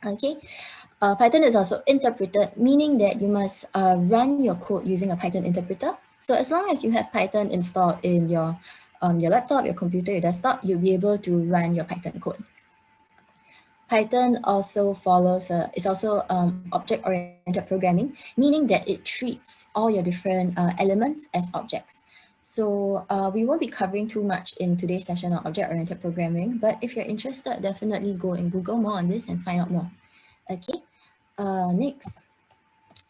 Okay, Python is also interpreted, meaning that you must run your code using a Python interpreter. So as long as you have Python installed in your laptop, your computer, your desktop, you'll be able to run your Python code. Python also follows is also object-oriented programming, meaning that it treats all your different elements as objects. So we won't be covering too much in today's session on object-oriented programming, but if you're interested, definitely go and Google more on this and find out more. Okay, next.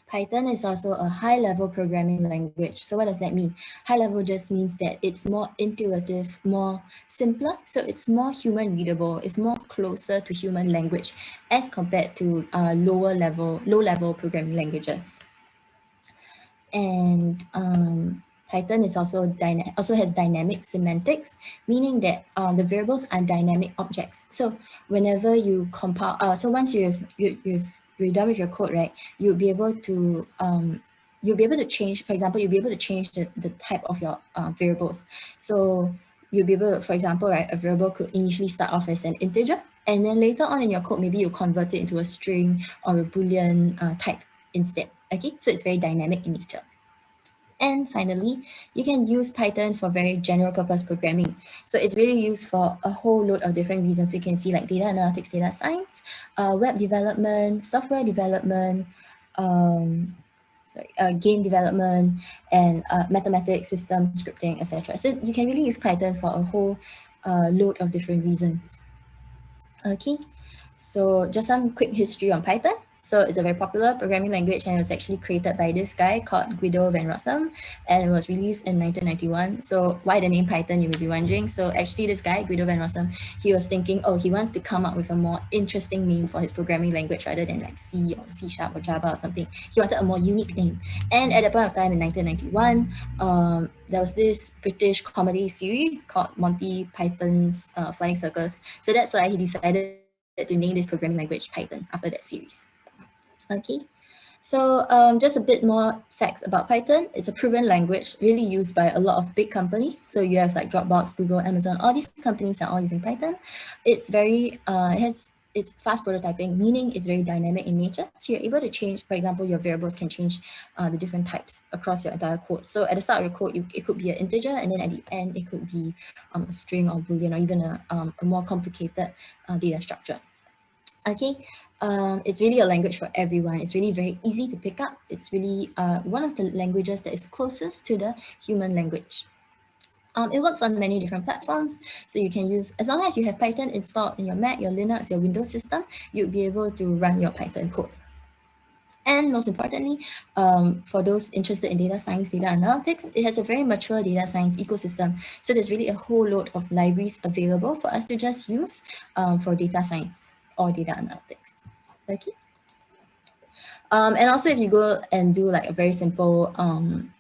Python is also a high-level programming language. So what does that mean? High-level just means that it's more intuitive, more simpler. So it's more human readable. It's more closer to human language as compared to low-level programming languages. And Python is also has dynamic semantics, meaning that the variables are dynamic objects. So whenever you compile, so once you're done with your code, right, you'll be able to change. For example, you'll be able to change the type of your variables. So you'll be able, for example, right, a variable could initially start off as an integer, and then later on in your code, maybe you convert it into a string or a Boolean type instead. Okay, so it's very dynamic in nature. And finally, you can use Python for very general purpose programming. So it's really used for a whole load of different reasons. You can see like data analytics, data science, web development, software development, game development, and mathematics, system scripting, etc. So you can really use Python for a whole load of different reasons. Okay, so just some quick history on Python. So it's a very popular programming language, and it was actually created by this guy called Guido van Rossum, and it was released in 1991. So why the name Python, you may be wondering. So actually this guy, Guido van Rossum, he was thinking, oh, he wants to come up with a more interesting name for his programming language rather than like C or C# or Java or something. He wanted a more unique name. And at that point of time in 1991, there was this British comedy series called Monty Python's Flying Circus. So that's why he decided to name this programming language Python after that series. Okay, so just a bit more facts about Python. It's a proven language really used by a lot of big companies. So you have like Dropbox, Google, Amazon, all these companies are all using Python. It's very, it's fast prototyping, meaning it's very dynamic in nature. So you're able to change, for example, your variables can change the different types across your entire code. So at the start of your code, it could be an integer, and then at the end, it could be a string or Boolean or even a more complicated data structure. Okay, it's really a language for everyone. It's really very easy to pick up. It's really one of the languages that is closest to the human language. It works on many different platforms, so you can use, as long as you have Python installed in your Mac, your Linux, your Windows system, you'll be able to run your Python code. And most importantly, for those interested in data science, data analytics, it has a very mature data science ecosystem. So there's really a whole load of libraries available for us to just use for data science or data analytics. Okay. And also if you go and do like a very simple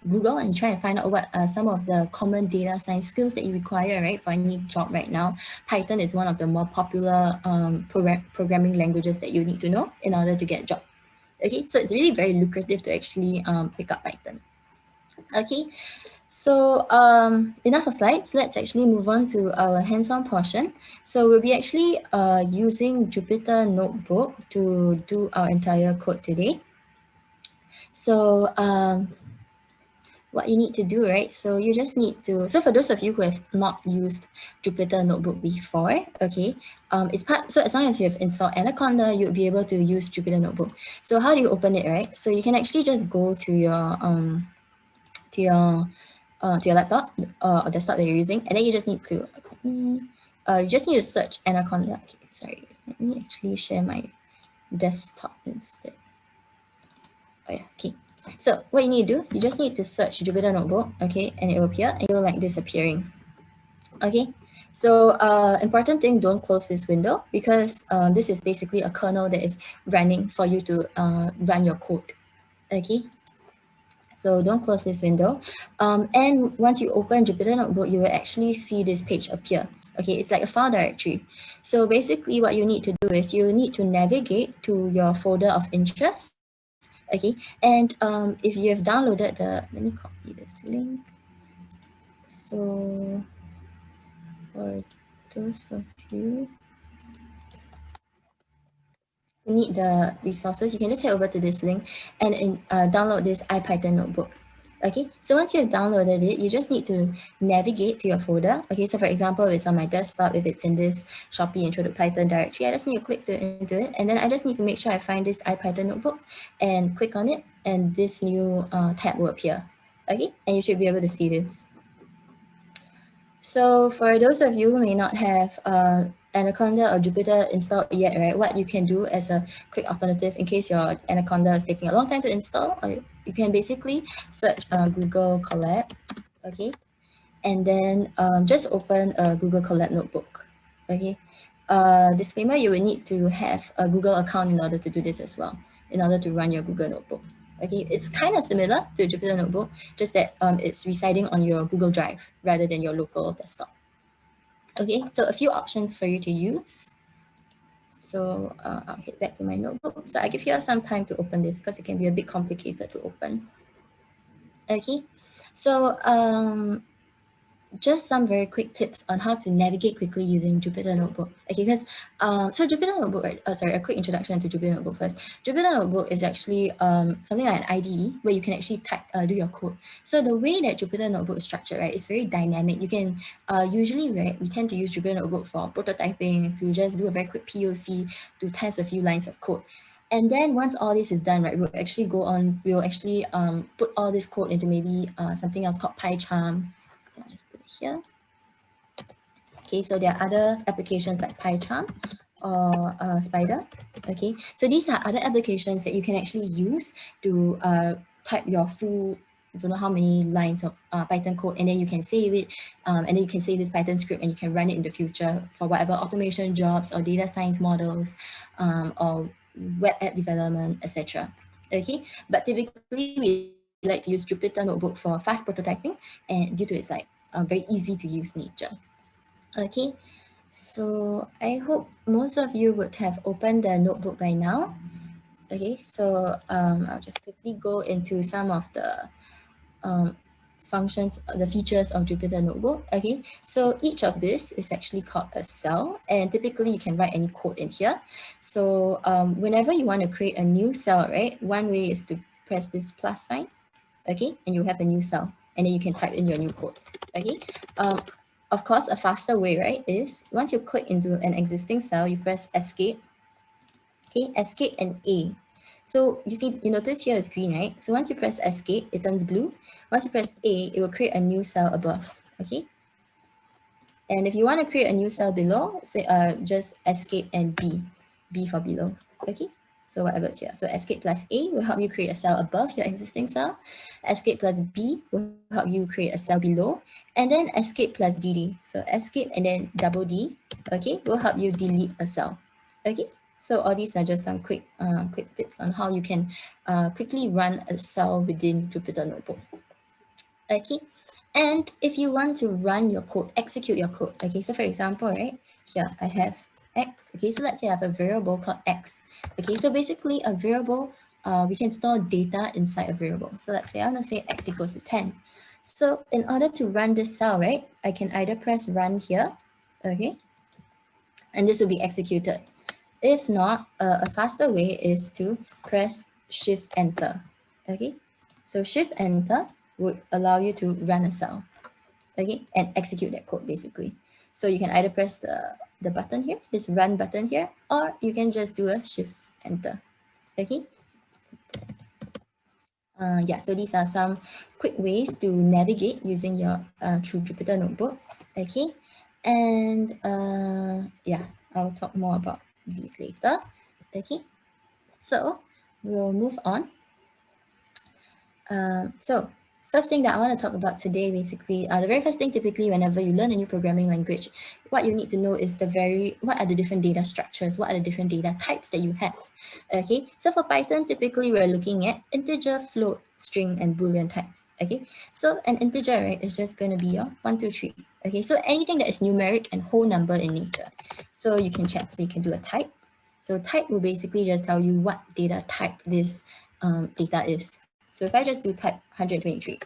Google and you try and find out what are some of the common data science skills that you require, right, for any job right now, Python is one of the more popular programming languages that you need to know in order to get a job. Okay, so it's really very lucrative to actually pick up Python. Okay, so enough of slides. Let's actually move on to our hands-on portion. So we'll be actually using Jupyter Notebook to do our entire code today. So what you need to do, right? So you just need to, so for those of you who have not used Jupyter Notebook before, okay, it's part, so as long as you have installed Anaconda, you'll be able to use Jupyter Notebook. So how do you open it, right? So you can actually just go to your laptop or desktop that you're using, and then you just need to, you just need to search Anaconda. Okay, sorry, let me actually share my desktop instead. Oh yeah, okay. So what you need to do, you just need to search Jupyter Notebook, okay, and it will appear, and you'll like disappearing. Okay, so important thing, don't close this window because this is basically a kernel that is running for you to run your code. Okay, so don't close this window. And once you open Jupyter Notebook, you will actually see this page appear. Okay, it's like a file directory. So basically what you need to do is you need to navigate to your folder of interest. Okay, and if you have downloaded let me copy this link. So for those of you, need the resources, you can just head over to this link and download this IPython notebook. Okay, so once you've downloaded it, you just need to navigate to your folder. Okay, so for example, it's on my desktop, if it's in this Shopee Intro to Python directory, I just need to click into it, and then I just need to make sure I find this IPython notebook and click on it, and this new tab will appear. Okay, and you should be able to see this. So for those of you who may not have Anaconda or Jupyter installed yet, right, what you can do as a quick alternative in case your Anaconda is taking a long time to install, or you can basically search Google Colab, okay, and then just open a Google Colab notebook, okay. Disclaimer, you will need to have a Google account in order to do this as well, in order to run your Google notebook. Okay, it's kind of similar to Jupyter Notebook, just that it's residing on your Google Drive rather than your local desktop. Okay, so a few options for you to use. So I'll head back to my notebook. So I give you some time to open this because it can be a bit complicated to open. Okay, so just some very quick tips on how to navigate quickly using Jupyter Notebook. Okay, because so Jupyter Notebook, right? Sorry, a quick introduction to Jupyter Notebook first. Jupyter Notebook is actually something like an IDE where you can actually type, do your code. So the way that Jupyter Notebook is structured, right, is very dynamic. You can usually, right, we tend to use Jupyter Notebook for prototyping, to just do a very quick POC, to test a few lines of code. And then once all this is done, right, we'll actually we'll actually put all this code into maybe something else called PyCharm. So I'll just put it here. Okay, so there are other applications like PyCharm or Spider. Okay, so these are other applications that you can actually use to type your full, I don't know how many lines of Python code, and then you can save it, and then you can save this Python script and you can run it in the future for whatever automation jobs or data science models, or web app development, etc. Okay, but typically we like to use Jupyter Notebook for fast prototyping, and due to its like very easy to use nature. Okay, so I hope most of you would have opened the notebook by now. Okay, so I'll just quickly go into some of the um, functions, the features of Jupyter Notebook. Okay, so each of this is actually called a cell, and typically you can write any code in here. So whenever you want to create a new cell, right, one way is to press this plus sign, okay, and you have a new cell, and then you can type in your new code. Okay, of course, a faster way, right, is once you click into an existing cell, you press escape, okay, escape and A. So you see, you notice here is green, right? So once you press escape, it turns blue. Once you press A, it will create a new cell above, okay? And if you want to create a new cell below, say just escape and B for below, okay? So whatever's here. So escape plus A will help you create a cell above your existing cell. Escape plus B will help you create a cell below. And then escape plus DD. So escape and then double D, okay, will help you delete a cell, okay? So all these are just some quick tips on how you can quickly run a cell within Jupyter Notebook. Okay, and if you want to run your code, execute your code, okay, so for example, right, here I have X, okay, so let's say I have a variable called X, okay, so basically a variable, we can store data inside a variable. So let's say I want to say X equals to 10. So in order to run this cell, right, I can either press run here, okay, and this will be executed. If not, a faster way is to press shift enter, okay, so shift enter would allow you to run a cell, okay, and execute that code basically. So you can either press the button here, this run button here, or you can just do a shift enter, okay. Yeah, so these are some quick ways to navigate using your through Jupyter Notebook, okay. And yeah, I'll talk more about these later, okay. So we'll move on. So first thing that I want to talk about today, basically, the very first thing typically whenever you learn a new programming language, what you need to know is what are the different data structures, what are the different data types that you have, okay? So for Python, typically we're looking at integer, float, string, and Boolean types, okay? So an integer, right, is just going to be your 1, 2, 3, okay? So anything that is numeric and whole number in nature. So you can check, so you can do a type. So type will basically just tell you what data type this data is. So if I just do type 123,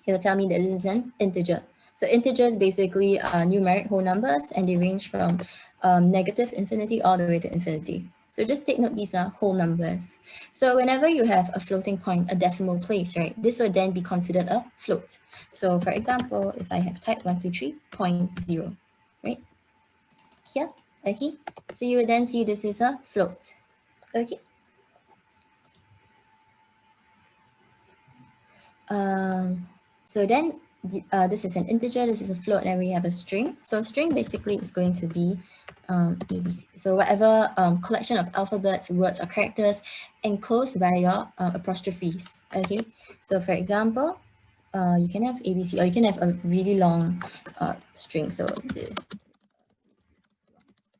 it'll tell me that this is an integer. So integers basically are numeric whole numbers, and they range from negative infinity all the way to infinity. So just take note, these are whole numbers. So whenever you have a floating point, a decimal place, right, this will then be considered a float. So for example, if I have type 123.0, right, here, okay, so you will then see this is a float, okay. So then this is an integer, this is a float, and we have a string. So string basically is going to be ABC. So whatever collection of alphabets, words, or characters enclosed by your apostrophes. Okay. So for example, you can have ABC, or you can have a really long string. So this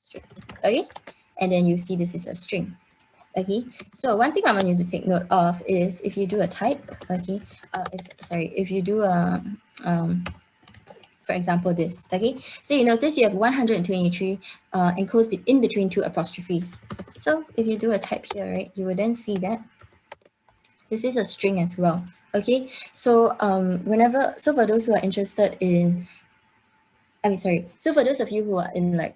string. Okay. And then you see this is a string. Okay, so one thing I want you to take note of is if you do a type, okay, if you do a, for example, this, okay, so you notice you have 123 enclosed in between two apostrophes. So if you do a type here, right, you will then see that this is a string as well. Okay, so so for those who are interested in, so for those of you who are in like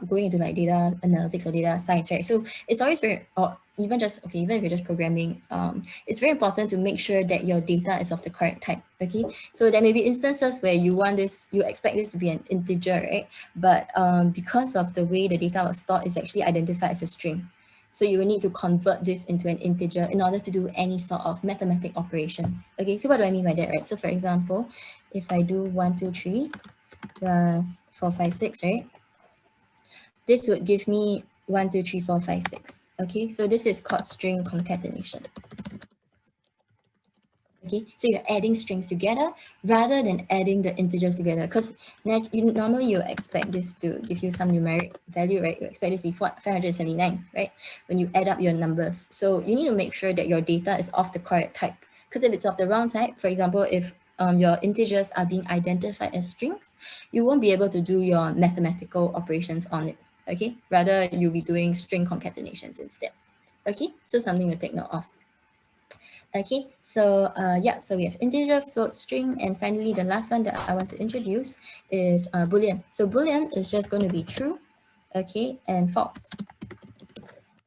going into like data analytics or data science, right? So it's always very, or even just, okay, even if you're just programming, it's very important to make sure that your data is of the correct type, okay? So there may be instances where you want this, you expect this to be an integer, right? But because of the way the data was stored, it's actually identified as a string. So you will need to convert this into an integer in order to do any sort of mathematic operations. Okay, so what do I mean by that, right? So for example, if I do 123 plus 4, 5, 6, right? This would give me 1, 2, 3, 4, 5, 6. Okay, so this is called string concatenation. Okay, so you're adding strings together rather than adding the integers together, because normally you expect this to give you some numeric value, right? You expect this to be 579, right? When you add up your numbers. So you need to make sure that your data is of the correct type, because if it's of the wrong type, for example, if your integers are being identified as strings, you won't be able to do your mathematical operations on it, okay? Rather, you'll be doing string concatenations instead, okay? So something to take note of. Okay, so yeah, so we have integer, float, string, and finally the last one that I want to introduce is Boolean. So Boolean is just going to be true, okay, and false.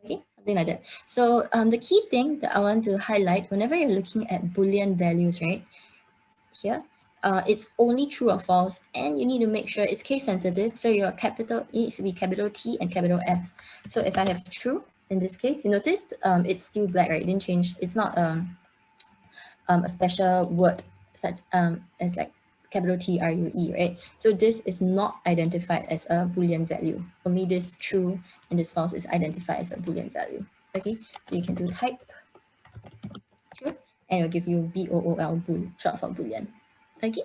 Okay, something like that. So the key thing that I want to highlight whenever you're looking at Boolean values, right, here, it's only true or false, and you need to make sure it's case sensitive. So your capital needs to be capital T and capital F. So if I have true in this case, you notice it's still black, right? It didn't change. It's not a special word such as like capital TRUE, right? So this is not identified as a Boolean value. Only this true and this false is identified as a Boolean value. Okay, so you can do type true, and it'll give you BOOL, bool, short for Boolean. Okay,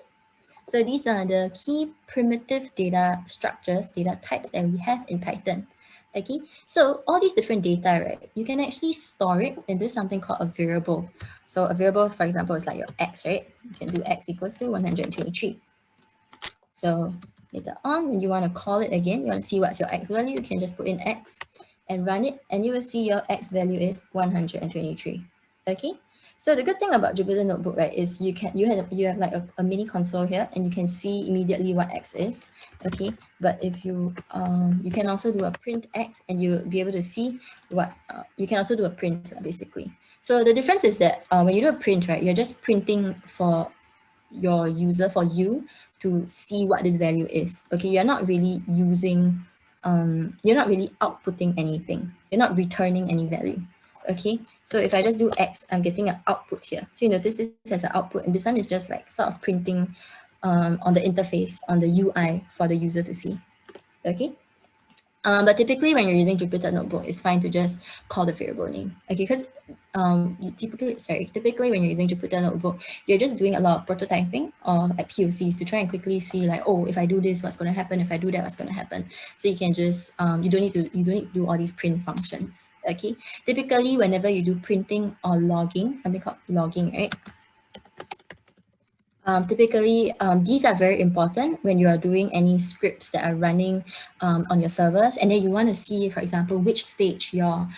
so these are the key primitive data structures, data types that we have in Python. Okay, so all these different data, right, you can actually store it into something called a variable. So a variable, for example, is like your x, right? You can do x equals to 123. So later on, when you want to call it again, you want to see what's your x value, you can just put in x and run it, and you will see your x value is 123. Okay, so the good thing about Jupyter Notebook, right, is you have like a mini console here, and you can see immediately what x is. Okay, but if you you can also do a print x, and you'll be able to see what you can also do a print basically. So the difference is that when you do a print, right, you're just printing for your user, for you to see what this value is. Okay, you're not really using you're not really outputting anything, you're not returning any value. Okay, so if I just do x, I'm getting an output here. So you notice this has an output, and this one is just like sort of printing on the interface, on the UI for the user to see. Okay, but typically when you're using Jupyter Notebook, it's fine to just call the variable name. Okay, because typically when you're using Jupyter Notebook, you're just doing a lot of prototyping or like POCs to try and quickly see like, oh, if I do this, what's going to happen? If I do that, what's going to happen? So you can just you don't need to do all these print functions. Okay, typically whenever you do printing or logging, something called logging, right? Typically, these are very important when you are doing any scripts that are running on your servers, and then you want to see, for example, which stage your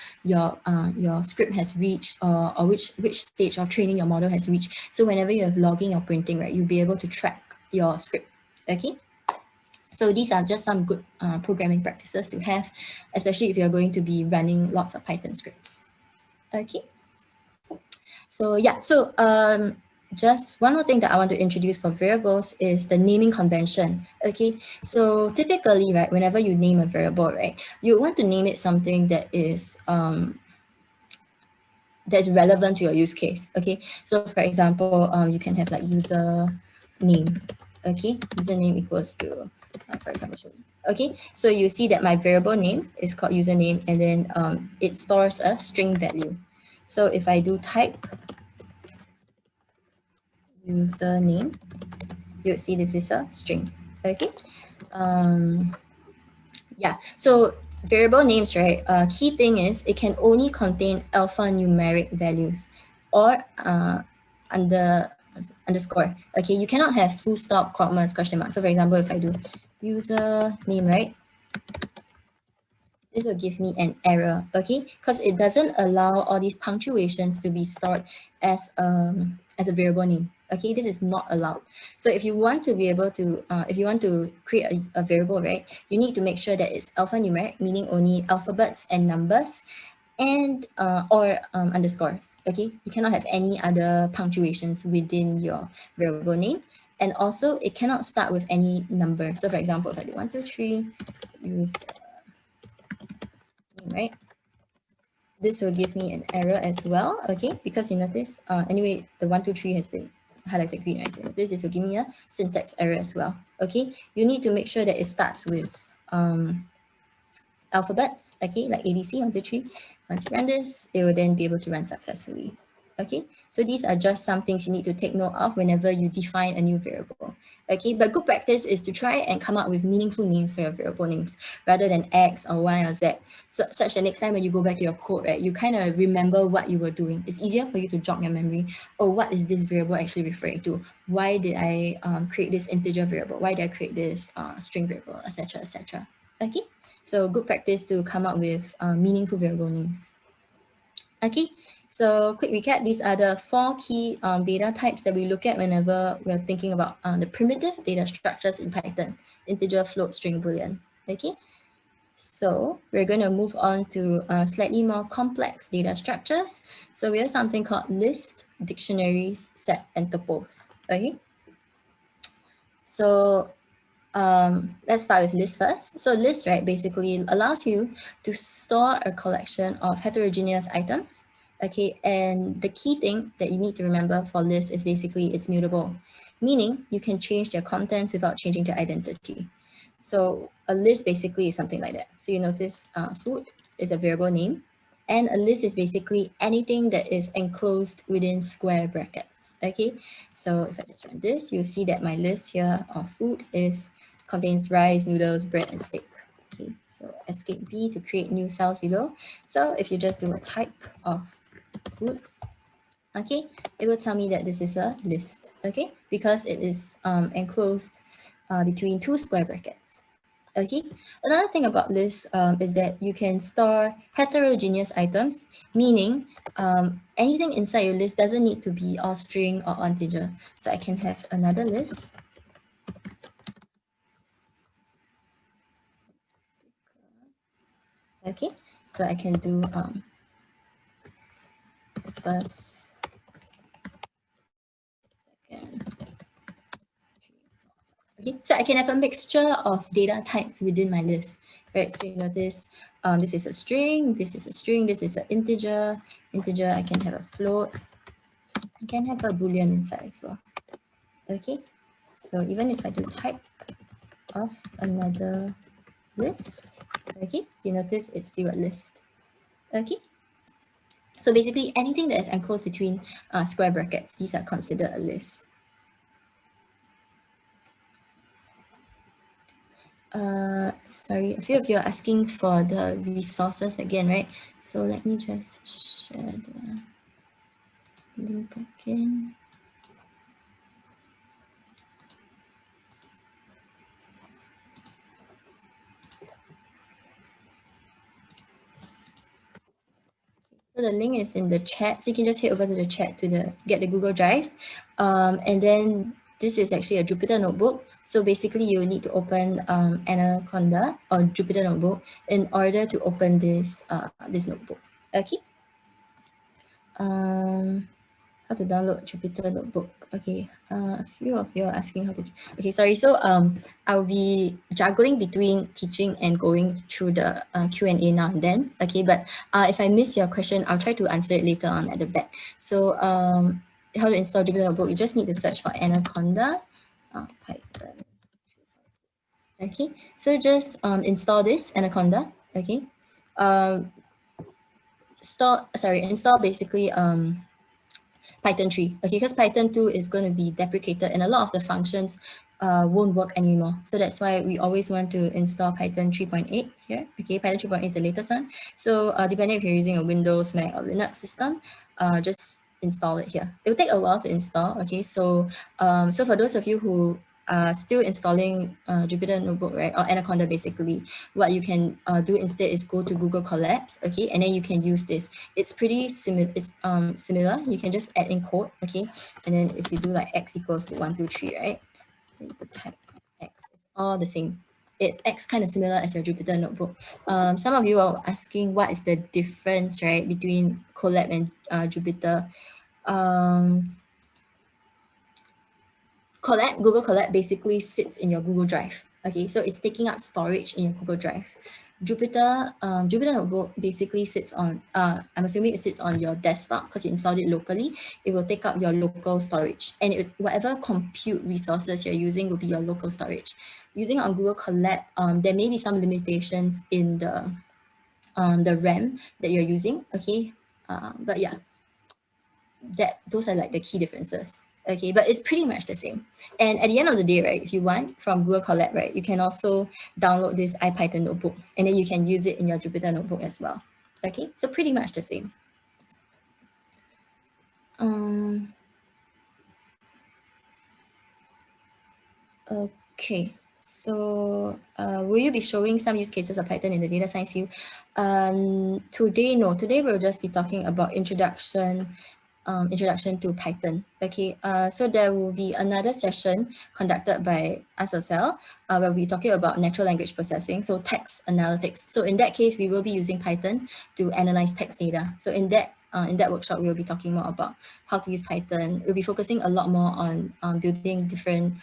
script has reached, or which stage of training your model has reached. So whenever you have logging or printing, right, you'll be able to track your script. Okay. So these are just some good programming practices to have, especially if you're going to be running lots of Python scripts. Okay. So yeah, so just one more thing that I want to introduce for variables is the naming convention. Okay, so typically, right, whenever you name a variable, right, you want to name it something that is that's relevant to your use case. Okay, so for example, you can have like user name. Okay, username equals to, for example, show me. Okay, so you see that my variable name is called username, and then it stores a string value. So if I do type username, you would see this is a string. Okay. Um, yeah. So variable names, right? Key thing is it can only contain alphanumeric values or underscore. Okay. You cannot have full stop, commas, question mark. So for example, if I do user name, right? This will give me an error, okay? Because it doesn't allow all these punctuations to be stored as a variable name. Okay, this is not allowed. So if you want to be able to, if you want to create a variable, right, you need to make sure that it's alphanumeric, meaning only alphabets and numbers, and or underscores. Okay, you cannot have any other punctuations within your variable name, and also it cannot start with any number. So for example, if I do 1, 2, 3, use right? This will give me an error as well, okay? Because you notice, anyway, the 1, 2, 3 has been highlighted green, right? So this will give me a syntax error as well, okay? You need to make sure that it starts with alphabets, okay, like ABC, 1, 2, 3. Once you run this, it will then be able to run successfully. Okay, so these are just some things you need to take note of whenever you define a new variable. Okay, but good practice is to try and come up with meaningful names for your variable names rather than X or Y or Z. So such that next time when you go back to your code, right, you kind of remember what you were doing. It's easier for you to jog your memory. Oh, what is this variable actually referring to? Why did I create this integer variable? Why did I create this string variable, etc., etc. Okay, so good practice to come up with meaningful variable names. Okay, so quick recap, these are the 4 key data types that we look at whenever we're thinking about the primitive data structures in Python: integer, float, string, boolean. Okay, so we're going to move on to slightly more complex data structures. So we have something called list, dictionaries, set, and tuples. Okay, so let's start with list first. So list, right, basically allows you to store a collection of heterogeneous items. Okay, and the key thing that you need to remember for list is basically it's mutable, meaning you can change their contents without changing their identity. So a list basically is something like that. So you notice food is a variable name, and a list is basically anything that is enclosed within square brackets. Okay, so if I just run this, you'll see that my list here of food contains rice, noodles, bread, and steak. Okay, so escape B to create new cells below. So if you just do a type of food, okay, it will tell me that this is a list, okay, because it is enclosed between 2 square brackets. Okay, another thing about lists is that you can store heterogeneous items, meaning anything inside your list doesn't need to be all string or integer. So I can have another list. Okay, so I can do first, second. Okay, so I can have a mixture of data types within my list, right? So you notice this is a string, this is a string, this is an integer. Integer, I can have a float. I can have a boolean inside as well. Okay, so even if I do type of another list, okay, you notice it's still a list. Okay, so basically anything that is enclosed between square brackets, these are considered a list. Sorry, a few of you are asking for the resources again, right? So let me just share the link again. So the link is in the chat, so you can just head over to the chat to get the Google Drive, and then this is actually a Jupyter notebook. So basically you need to open Anaconda or Jupyter notebook in order to open this notebook. Okay. How to download Jupyter notebook. Okay, a few of you are asking how to. Okay, sorry. So I'll be juggling between teaching and going through the Q&A now and then. Okay, but if I miss your question, I'll try to answer it later on at the back. So how to install Jupyter notebook? You just need to search for Anaconda, Python. Okay, so just install this Anaconda. Okay, install basically Python 3, okay, because Python 2 is going to be deprecated and a lot of the functions won't work anymore. So that's why we always want to install Python 3.8 here. Okay, Python 3.8 is the latest one. So depending if you're using a Windows, Mac, or Linux system, just install it here. It will take a while to install. Okay, so so for those of you who are still installing Jupyter Notebook, right, or Anaconda basically, what you can do instead is go to Google Colabs, okay, and then you can use this. It's pretty similar. It's similar. You can just add in code, okay, and then if you do like x equals to 1, 2, 3, right, then you type x. It's all the same. It acts kind of similar as your Jupyter notebook. Some of you are asking what is the difference, right, between Colab and Jupyter. Google Colab basically sits in your Google Drive. Okay, so it's taking up storage in your Google Drive. Jupyter Notebook basically sits on, I'm assuming it sits on your desktop because you installed it locally. It will take up your local storage, and whatever compute resources you're using will be your local storage. Using on Google Colab, there may be some limitations in the RAM that you're using. Okay, but yeah, those are like the key differences. Okay, but it's pretty much the same. And at the end of the day, right, if you want from Google Colab, right, you can also download this IPython notebook and then you can use it in your Jupyter notebook as well. Okay, so pretty much the same. Okay, so will you be showing some use cases of Python in the data science field? Today, no. Today we'll just be talking about introduction to Python. Okay, so there will be another session conducted by us as well, where we'll be talking about natural language processing, so text analytics. So in that case, we will be using Python to analyze text data. So in that workshop, we will be talking more about how to use Python. We'll be focusing a lot more on building different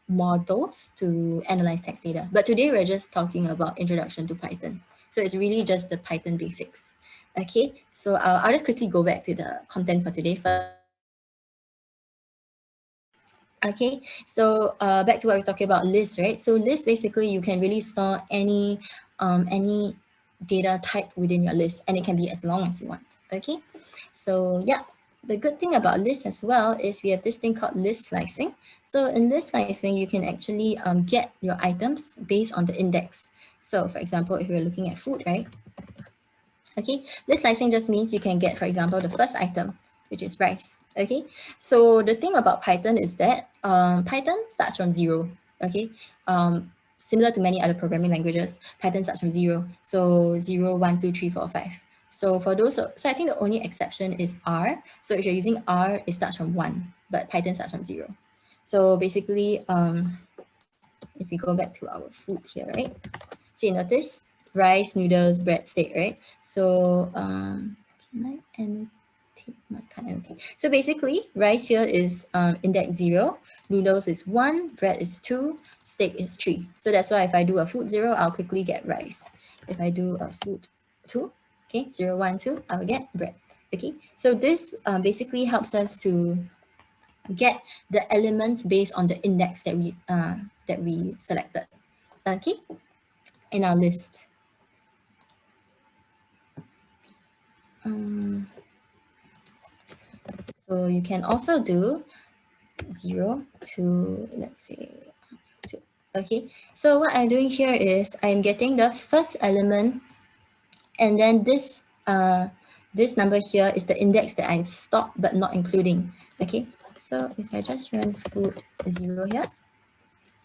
models to analyze text data. But today we're just talking about introduction to Python. So it's really just the Python basics. Okay, so I'll just quickly go back to the content for today first. Okay, so back to what we're talking about, lists, right? So lists, basically you can really store any data type within your list, and it can be as long as you want. Okay, so yeah, the good thing about lists as well is we have this thing called list slicing. So in list slicing, you can actually get your items based on the index. So for example, if we're looking at food, right? Okay, list slicing just means you can get, for example, the first item, which is rice. Okay, so the thing about Python is that Python starts from 0. Okay, similar to many other programming languages, Python starts from 0. So 0, 1, 2, 3, 4, 5. So for those, so I think the only exception is R. So if you're using R, it starts from 1, but Python starts from 0. So basically, if we go back to our food here, right? So you notice rice, noodles, breadstick, right? So can I annotate? No, I can't annotate. So basically, rice here is index 0, noodles is 1, bread is 2, steak is 3. So that's why if I do a food 0, I'll quickly get rice. If I do a food 2, okay, 0, 1, 2, I'll get bread. Okay, so this basically helps us to get the elements based on the index that we selected. Okay, in our list. So you can also do 0 to, let's say, 2. Okay, so what I'm doing here is I'm getting the first element, and then this number here is the index that I've stopped but not including. Okay, so if I just run food 0 here,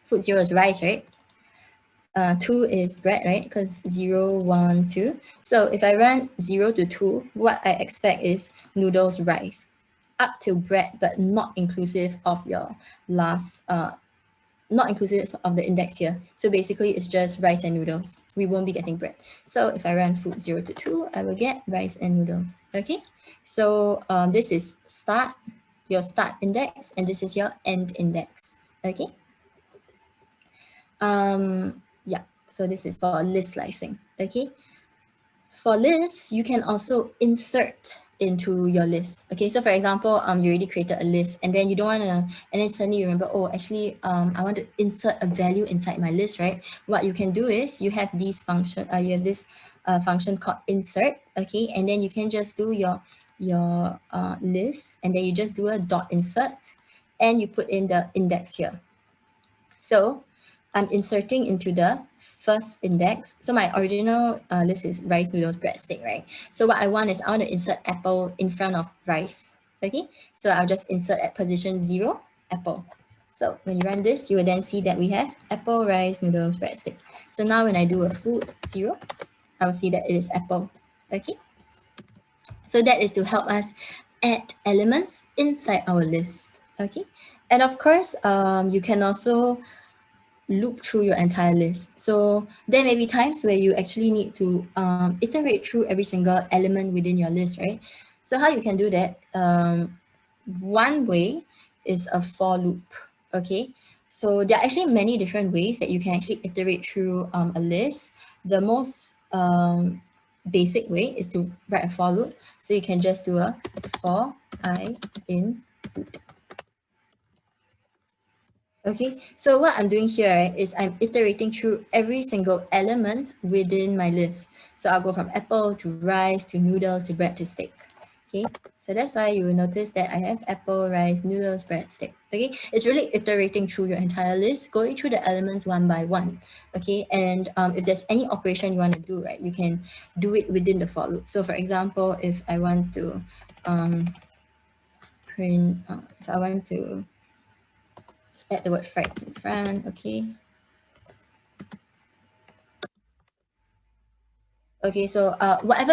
food 0 is rice, right? 2 is bread, right? Because 0, 1, 2. So if I run 0 to 2, what I expect is noodles, rice. up till bread, but not inclusive of your last, not inclusive of the index here. So basically it's just rice and noodles. We won't be getting bread. So if I run food 0 to 2, I will get rice and noodles. Okay. So this is start, your start index, and this is your end index. Okay. Yeah. So this is for list slicing. Okay. For lists, you can also insert into your list. Okay, so for example, you already created a list and then you don't want to, and then suddenly you remember, oh, actually, I want to insert a value inside my list, right? What you can do is you have these function, you have this function called insert, okay, and then you can just do your list, and then you just do a dot insert, and you put in the index here. So I'm inserting into the first index. So my original list is rice, noodles, breadstick, right? So what I want is I want to insert apple in front of rice. Okay, so I'll just insert at position 0, apple. So when you run this, you will then see that we have apple, rice, noodles, breadstick. So now when I do a food 0, I will see that it is apple. Okay, so that is to help us add elements inside our list. Okay, and of course, you can also loop through your entire list. So there may be times where you actually need to iterate through every single element within your list, right? So how you can do that? One way is a for loop. Okay, so there are actually many different ways that you can actually iterate through a list. The most basic way is to write a for loop. So you can just do a for I in food. Okay, so what I'm doing here, right, is I'm iterating through every single element within my list. So I'll go from apple to rice to noodles to bread to steak. Okay, so that's why you will notice that I have apple, rice, noodles, bread, steak. Okay, it's really iterating through your entire list, going through the elements one by one. Okay, and if there's any operation you want to do, right, you can do it within the for loop. So for example, if I want to if I want to add the word fried in front, okay. Okay, so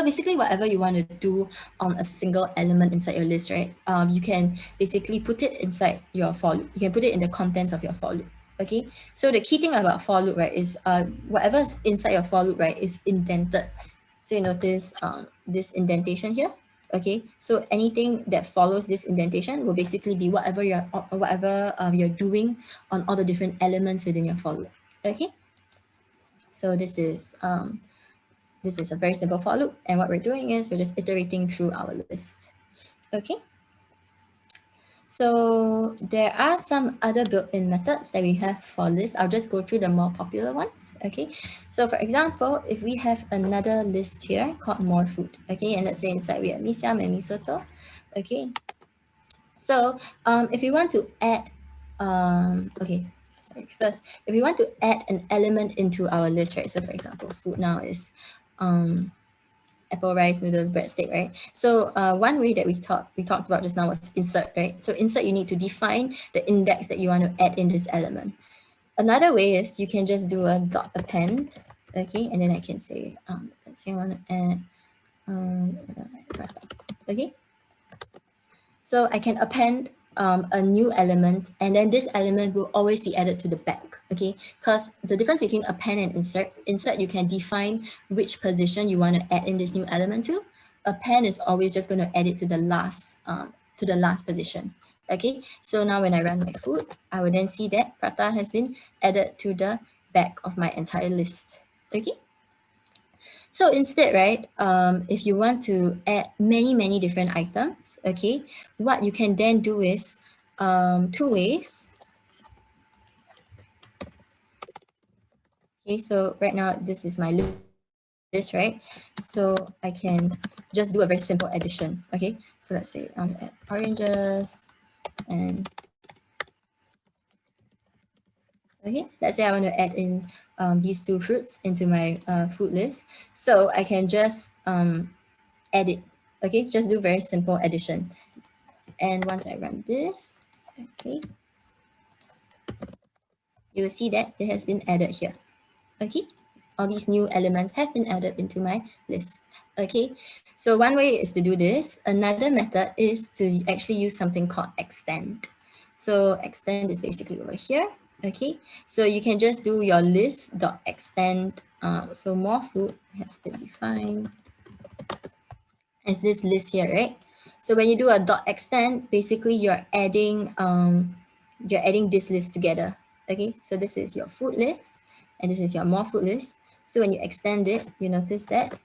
basically whatever you want to do on a single element inside your list, right? You can basically put it inside your for loop. You can put it in the contents of your for loop. Okay, so the key thing about for loop, right, is whatever's inside your for loop, right, is indented. So you notice this indentation here. Okay, so anything that follows this indentation will basically be whatever you're doing on all the different elements within your for loop. Okay, so this is a very simple for loop, and what we're doing is we're just iterating through our list. Okay. So there are some other built-in methods that we have for lists. I'll just go through the more popular ones. Okay. So for example, if we have another list here called more food. Okay, and let's say inside we have mee siam and mee soto. Okay. So if you want to add, first, if we want to add an element into our list, right? So for example, food now is apple, rice, noodles, breadstick, right? So one way that we talked about just now was insert, right? So insert, you need to define the index that you want to add in this element. Another way is you can just do a dot append, okay? And then I can say, let's say I want to add, okay? So I can append a new element, and then this element will always be added to the back, okay? Because the difference between append and insert, you can define which position you want to add in this new element to. Append is always just going to add it to the last position, okay? So now when I run my food, I will then see that prata has been added to the back of my entire list, okay? So instead, right, if you want to add many different items, okay, what you can then do is two ways. Okay, so right now this is my list, right? So I can just do a very simple addition. Okay, so let's say I want to add oranges, and okay, let's say I want to add in these two fruits into my food list. So I can just add it. Okay, just do very simple addition. And once I run this, okay, you will see that it has been added here. Okay, all these new elements have been added into my list. Okay, so one way is to do this. Another method is to actually use something called extend. So extend is basically over here. Okay, so you can just do your list dot extend. So more food has to define as this list here, right? So when you do a dot extend, basically you're adding this list together. Okay, so this is your food list and this is your more food list. So when you extend it, you notice that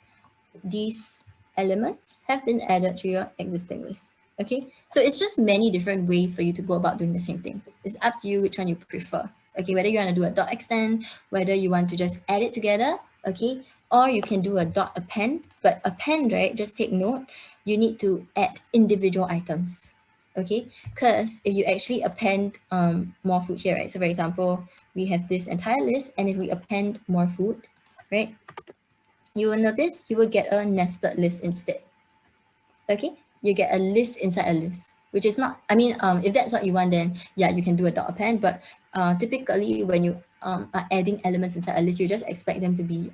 these elements have been added to your existing list. Okay, so it's just many different ways for you to go about doing the same thing. It's up to you which one you prefer. Okay, whether you want to do a dot extend, whether you want to just add it together, okay, or you can do a dot append. But append, right, just take note, you need to add individual items. Okay, because if you actually append more food here, right, so for example, we have this entire list, and if we append more food, right, you will notice you will get a nested list instead. Okay, you get a list inside a list, which is not, I mean, if that's what you want, then yeah, you can do a dot append. But typically when you are adding elements inside a list, you just expect them to be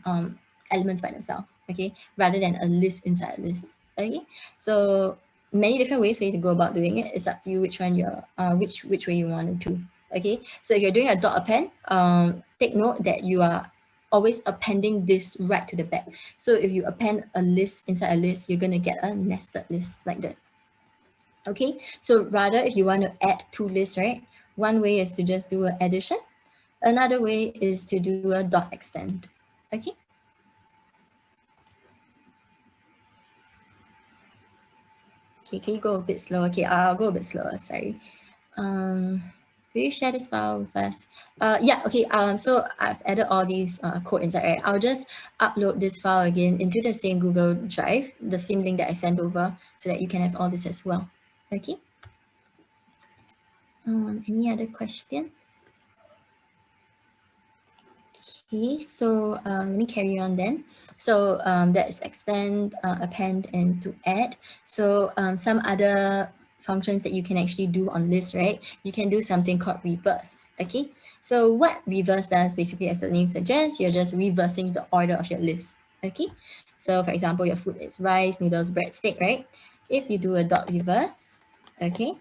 elements by themselves, okay, rather than a list inside a list. Okay, so many different ways for you to go about doing it. It's up to you which one you're which way you want to do. Okay, so if you're doing a dot append, take note that you are always appending this right to the back. So if you append a list inside a list, you're going to get a nested list like that. Okay, so rather if you want to add two lists, right, one way is to just do an addition. Another way is to do a dot extend. Okay. Okay, can you go a bit slower? Okay, I'll go a bit slower, sorry. Will you share this file with us? Yeah, okay, so I've added all these code inside, right? I'll just upload this file again into the same Google Drive, the same link that I sent over, so that you can have all this as well. Okay. Any other questions? Okay, so let me carry on then. So that's extend, append, and to add. So some other functions that you can actually do on list, right? You can do something called reverse. Okay, so what reverse does, basically, as the name suggests, you're just reversing the order of your list. Okay, so for example, your food is rice, noodles, bread, steak, right? If you do a dot reverse, okay,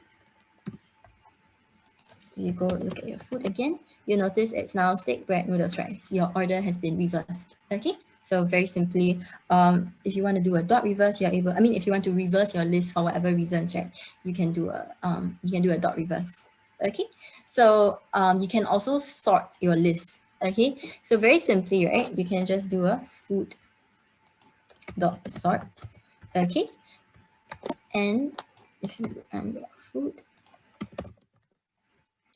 you go look at your food again, you notice it's now steak, bread, noodles, rice. Your order has been reversed. Okay, so very simply, if you want to do a dot reverse, you're able, I mean, if you want to reverse your list for whatever reasons, right, you can do a dot reverse. Okay, so you can also sort your list. Okay, so very simply, right, you can just do a food dot sort. Okay, and if you run your food,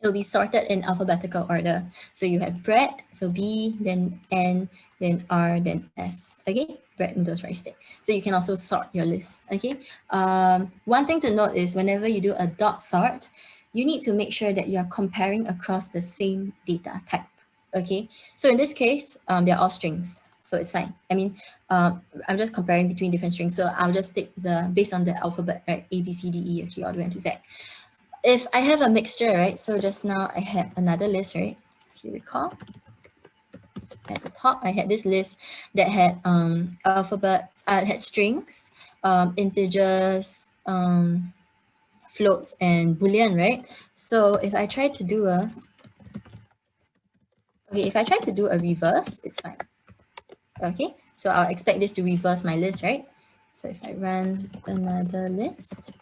it'll be sorted in alphabetical order. So you have bread, so B, then N, then R, then S. Okay, bread, noodles, rice, steak. So you can also sort your list. Okay. One thing to note is whenever you do a dot sort, you need to make sure that you are comparing across the same data type. Okay. So in this case, they're all strings. So it's fine. I mean, I'm just comparing between different strings. So I'll just take based on the alphabet, right? A, B, C, D, E, F, G, all the way to Z. If I have a mixture, right? So just now I had another list, right? If you recall, at the top, I had this list that had alphabets, had strings, integers, floats, and boolean, right? So if I try to do a reverse, it's fine. Okay, so I'll expect this to reverse my list, right? So if I run another list,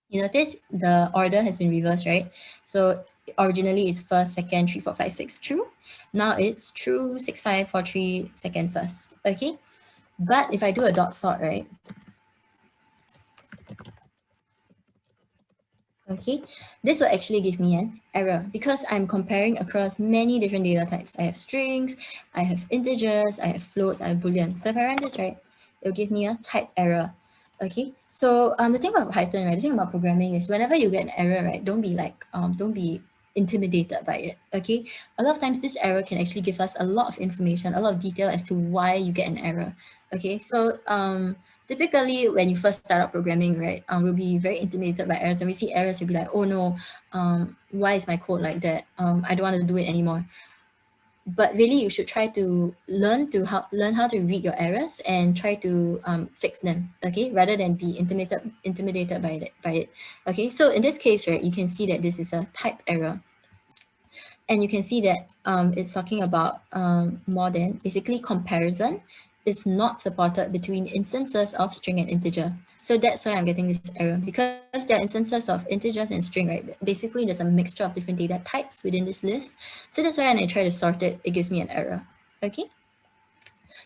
you notice the order has been reversed, right? So originally it's first, second, 3, 4, 5, 6, true. Now it's true, 6, 5, 4, 3, second, first. Okay. But if I do a dot sort, right? Okay, this will actually give me an error because I'm comparing across many different data types. I have strings, I have integers, I have floats, I have boolean. So if I run this, right, it'll give me a type error. Okay, so the thing about Python, right, the thing about programming is whenever you get an error, right, don't be intimidated by it. Okay, a lot of times this error can actually give us a lot of information, a lot of detail as to why you get an error. Okay, so typically when you first start out programming, right, we'll be very intimidated by errors, and we see errors, you'll be like, oh no, why is my code like that? I don't want to do it anymore. but really you should try to learn how to read your errors and try to fix them, okay, rather than be intimidated by it. Okay, so in this case, right, you can see that this is a type error, and you can see that it's talking about more than, basically comparison is not supported between instances of string and integer. So that's why I'm getting this error, because there are instances of integers and string, right? Basically there's a mixture of different data types within this list. So that's why when I try to sort it, it gives me an error. Okay.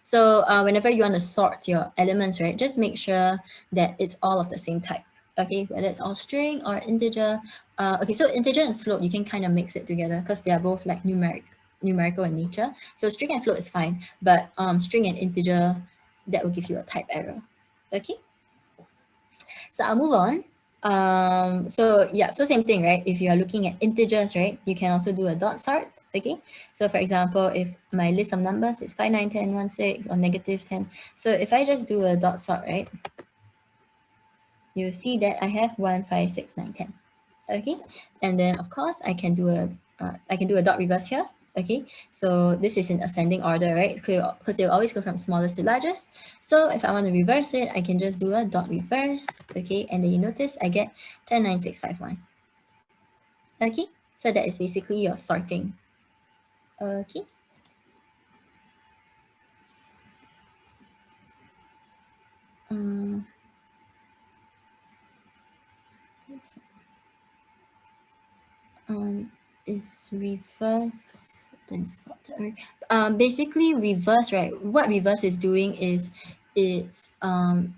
So whenever you want to sort your elements, right, just make sure that it's all of the same type. Okay, whether it's all string or integer. Okay, so integer and float, you can kind of mix it together because they are both like numerical in nature. So string and float is fine, but string and integer, that will give you a type error. Okay, so I'll move on. So yeah, so same thing, right? If you are looking at integers, right, you can also do a dot sort. Okay, so for example, if my list of numbers is 5, 9, 10, 1, 6 or -10, so if I just do a dot sort, right, you'll see that I have 1, 5, 6, 9, 10. Okay, and then of course I can do a dot reverse here. Okay, so this is in ascending order, right? Because they will always go from smallest to largest. So if I want to reverse it, I can just do a dot reverse. Okay, and then you notice I get 10, 9, 6, 5, 1. Okay, so that is basically your sorting. Okay. Um, is reverse then sorted. Basically reverse, right? What reverse is doing is it's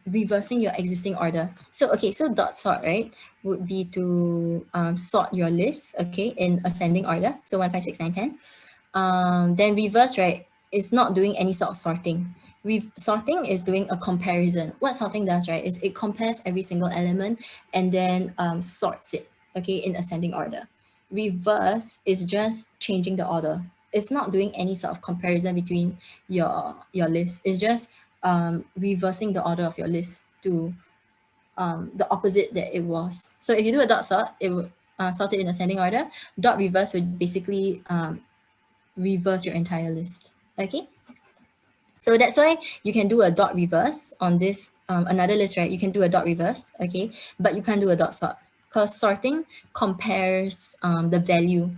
reversing your existing order. So okay, so dot sort, right, would be to sort your list, okay, in ascending order. So 1, 5, 6, 9, 10. Then reverse, right, is not doing any sort of sorting. Sorting is doing a comparison. What sorting does, right, is it compares every single element and then sorts it, okay, in ascending order. Reverse is just changing the order. It's not doing any sort of comparison between your list. It's just reversing the order of your list to the opposite that it was. So if you do a dot sort, it would sort it in ascending order. Dot reverse would basically reverse your entire list. Okay, so that's why you can do a dot reverse on this another list, right? You can do a dot reverse, okay, but you can't do a dot sort because sorting compares the value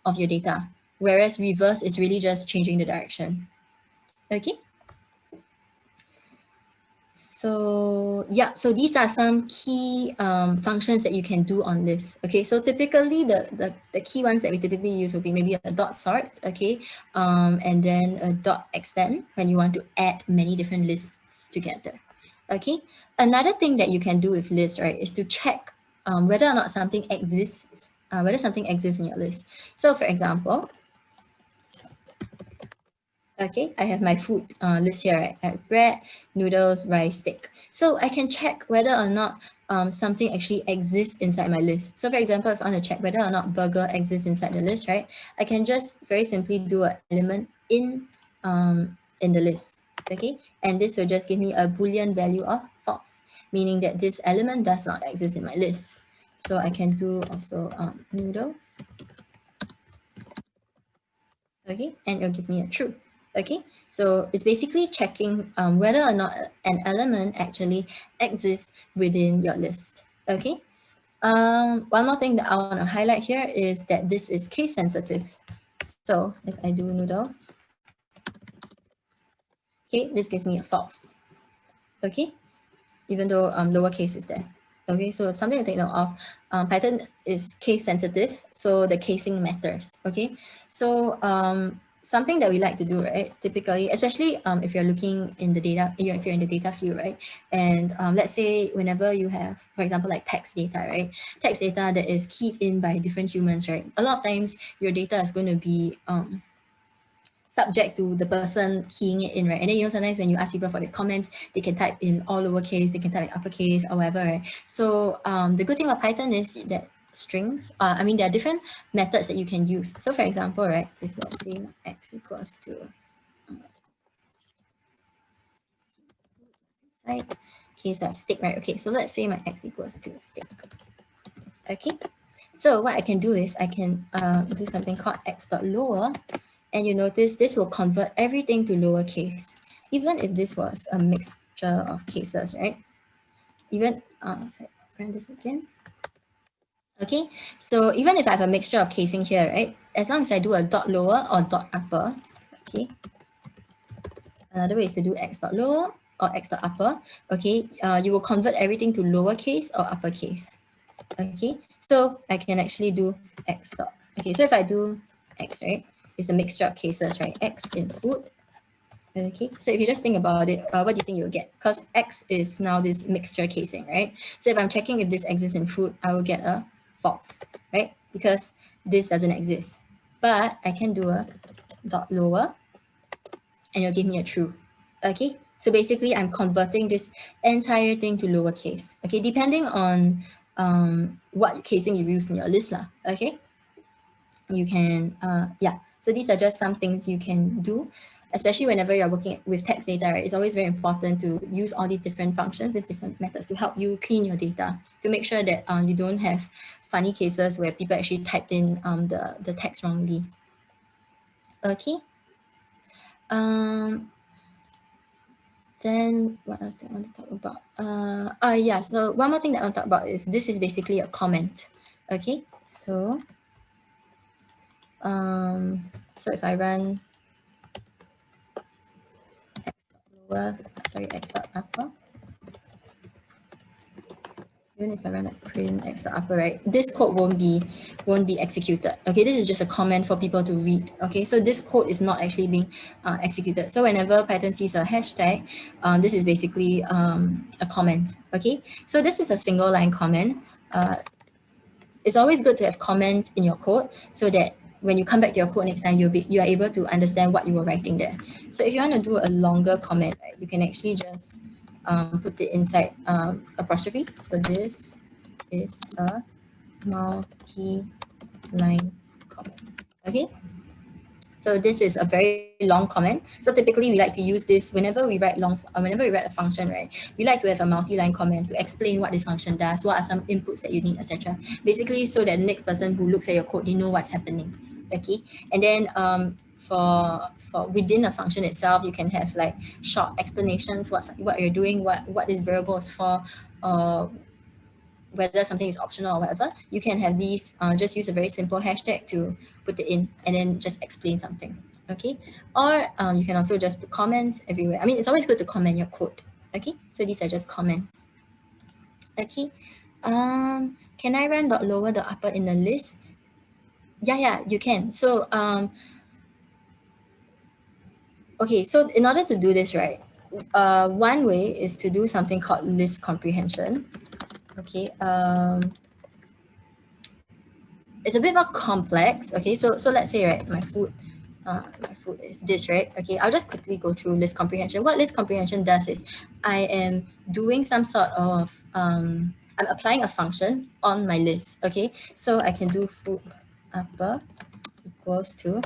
of your data, whereas reverse is really just changing the direction. Okay, so yeah, so these are some key functions that you can do on this. Okay, so typically the key ones that we typically use will be maybe a dot sort, okay, and then a dot extend when you want to add many different lists together. Okay, another thing that you can do with lists, right, is to check whether or not something exists, whether something exists in your list. So for example, okay, I have my food list here, right? I have bread, noodles, rice, steak. So I can check whether or not something actually exists inside my list. So for example, if I want to check whether or not burger exists inside the list, right? I can just very simply do an element in the list, okay? And this will just give me a Boolean value of false, meaning that this element does not exist in my list. So I can do also noodles, okay, and it'll give me a true. Okay, so it's basically checking whether or not an element actually exists within your list. Okay, one more thing that I want to highlight here is that this is case sensitive. So if I do noodles, okay, this gives me a false. Okay, even though lowercase is there. Okay, so something to take note of. Python is case sensitive, so the casing matters. Okay, so something that we like to do, right? Typically, especially if you're looking in the data, if you're in the data field, right? And let's say whenever you have, for example, like text data, right? Text data that is keyed in by different humans, right? A lot of times your data is going to be subject to the person keying it in, right? And then, you know, sometimes when you ask people for the comments, they can type in all lowercase, they can type in uppercase or whatever, right? So the good thing about Python is that strings, I mean, there are different methods that you can use. So for example, right, if let's say x equals to, right, okay, so I stick, right? Okay, so let's say my x equals to a stick. Okay, so what I can do is I can do something called x dot lower And you notice this will convert everything to lowercase, even if this was a mixture of cases, right? Even, sorry, run this again. Okay, so even if I have a mixture of casing here, right? As long as I do a dot lower or dot upper, okay. Another way is to do x dot lower or x dot upper, okay. You will convert everything to lowercase or uppercase, okay. So I can actually do x dot. Okay, so if I do x, right, it's a mixture of cases, right? X in food. Okay, so if you just think about it, what do you think you'll get? Because X is now this mixture casing, right? So if I'm checking if this exists in food, I will get a false, right? Because this doesn't exist. But I can do a dot lower and it'll give me a true. Okay, so basically I'm converting this entire thing to lowercase. Okay, depending on what casing you use in your list lah. Okay, you can yeah, so these are just some things you can do, especially whenever you're working with text data, right? It's always very important to use all these different functions, these different methods to help you clean your data, to make sure that you don't have funny cases where people actually typed in the text wrongly. Okay, then what else do I want to talk about? Yeah, so one more thing that I want to talk about is this is basically a comment. Okay, so so if I run lower, sorry, x dot upper, even if I run a print x dot upper, right, this code won't be executed. Okay, this is just a comment for people to read. Okay, so this code is not actually being executed. So whenever Python sees a hashtag, this is basically a comment. Okay, so this is a single line comment. It's always good to have comments in your code so that when you come back to your code next time, you are able to understand what you were writing there. So if you want to do a longer comment, right, you can actually just put it inside apostrophe. So this is a multi-line comment. Okay. So this is a very long comment. So typically we like to use this whenever we write whenever we write a function, right? We like to have a multi-line comment to explain what this function does, what are some inputs that you need, etc. Basically, so that the next person who looks at your code, they know what's happening. Okay, and then for within a function itself, you can have like short explanations, what you're doing, what this variable is for, whether something is optional or whatever. You can have these, just use a very simple hashtag to put it in and then just explain something. Okay, or you can also just put comments everywhere. I mean, it's always good to comment your code. Okay, so these are just comments. Okay, can I run dot lower dot upper in the list? Yeah, you can. So okay, so in order to do this, right, one way is to do something called list comprehension. Okay, it's a bit more complex. Okay, so let's say, right, my food is this, right? Okay, I'll just quickly go through list comprehension. What list comprehension does is I am doing some sort of I'm applying a function on my list. Okay, so I can do food upper equals to,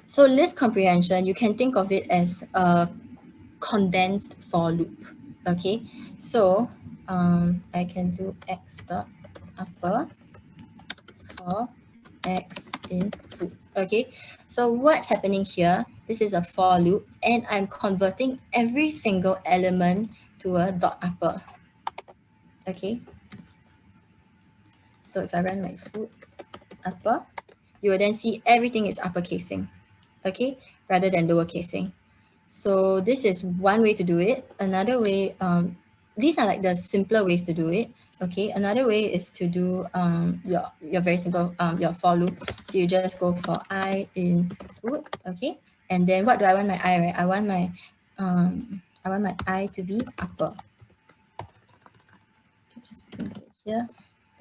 so list comprehension, you can think of it as a condensed for loop. Okay, so I can do x dot upper for x in food. Okay, so what's happening here? This is a for loop and I'm converting every single element to a dot upper. Okay, so if I run my food upper, you will then see everything is upper casing, okay, rather than lower casing. So this is one way to do it. Another way, these are like the simpler ways to do it. Okay, another way is to do your very simple your for loop. So you just go for I in food. Okay, and then what do I want my I, right? I want my I to be upper. Okay, just print it here.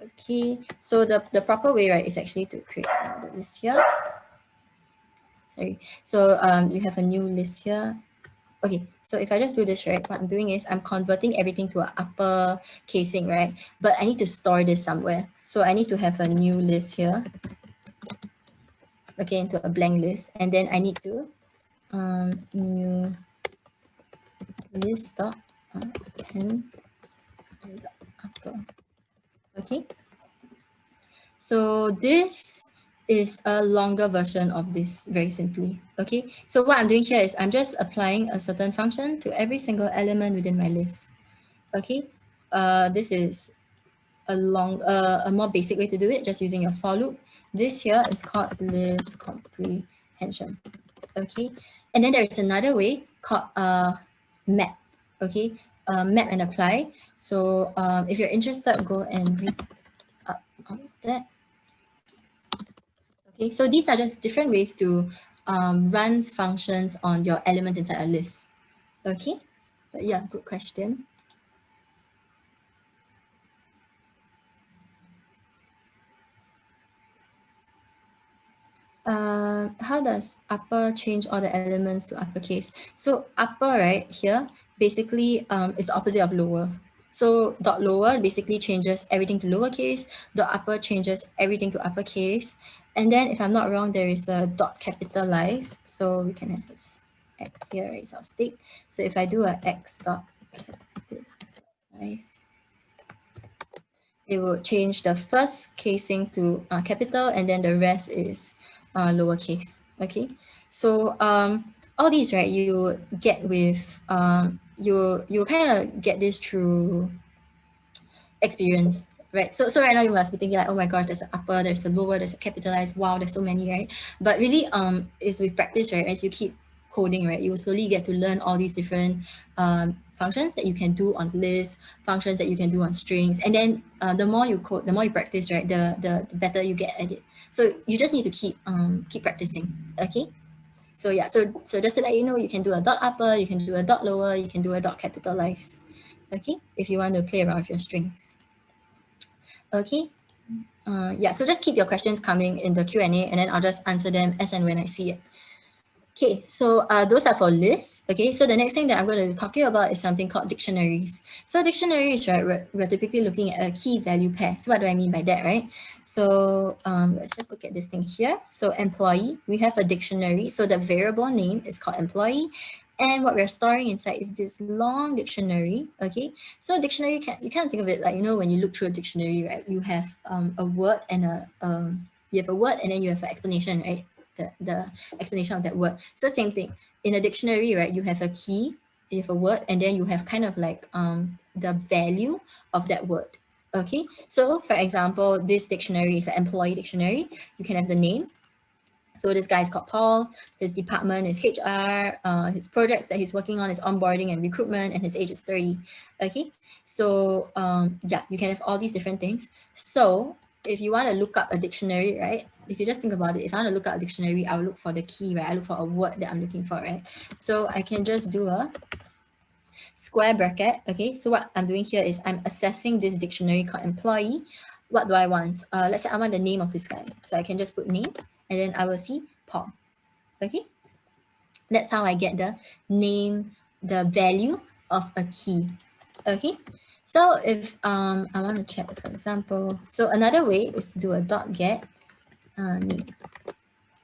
Okay, so the proper way, right, is actually to create another list here. Sorry, so you have a new list here. Okay, so if I just do this, right, what I'm doing is I'm converting everything to an upper casing, right? But I need to store this somewhere. So I need to have a new list here. Okay, into a blank list. And then I need to new list dot append upper. Okay. So this is a longer version of this, very simply. Okay, so what I'm doing here is I'm just applying a certain function to every single element within my list. Okay, this is a more basic way to do it, just using your for loop. This here is called list comprehension. Okay, and then there is another way called map. Okay, map and apply. So if you're interested, go and read up on that. Okay, so these are just different ways to run functions on your elements inside a list. Okay, but yeah, good question. How does upper change all the elements to uppercase? So upper right here basically is the opposite of lower. So dot lower basically changes everything to lowercase. Dot upper changes everything to uppercase. And then if I'm not wrong, there is a dot capitalize. So we can have this x here is our stake. So if I do a x dot capitalize, it will change the first casing to capital, and then the rest is lowercase. Okay, so all these right you get with you kind of get this through experience, right? So right now you must be thinking like, oh my gosh, there's an upper, there's a lower, there's a capitalized, wow, there's so many, right? But really is with practice, right? As you keep coding, right, you will slowly get to learn all these different functions that you can do on lists, functions that you can do on strings, and then the more you code, the more you practice, right, the better you get at it. So you just need to keep practicing. Okay, so yeah, so just to let you know, you can do a dot upper, you can do a dot lower, you can do a dot capitalize. Okay, if you want to play around with your strings. Okay, yeah, so just keep your questions coming in the Q&A, and then I'll just answer them as and when I see it. Okay, so those are for lists. Okay, so the next thing that I'm going to be talking about is something called dictionaries. So dictionaries, right, we're typically looking at a key value pair. So what do I mean by that, right? So let's just look at this thing here. So employee, we have a dictionary. So the variable name is called employee. And what we're storing inside is this long dictionary. Okay, so dictionary, you can think of it like, you know, when you look through a dictionary, right, you have a word and you have a word and then you have an explanation, right? The explanation of that word. So same thing in a dictionary, right? You have a key, you have a word, and then you have kind of like the value of that word. Okay, so for example, this dictionary is an employee dictionary. You can have the name. So this guy is called Paul. His department is HR. His projects that he's working on is onboarding and recruitment, and his age is 30. Okay, so yeah, you can have all these different things. So if you want to look up a dictionary, right? If you just think about it, if I want to look up a dictionary, I'll look for the key, right? I look for a word that I'm looking for, right? So I can just do a square bracket. Okay, so what I'm doing here is I'm assessing this dictionary called employee. What do I want? Let's say I want the name of this guy. So I can just put name, and then I will see Paul. Okay, that's how I get the name, the value of a key. Okay, so if I want to check, for example, so another way is to do a dot get name.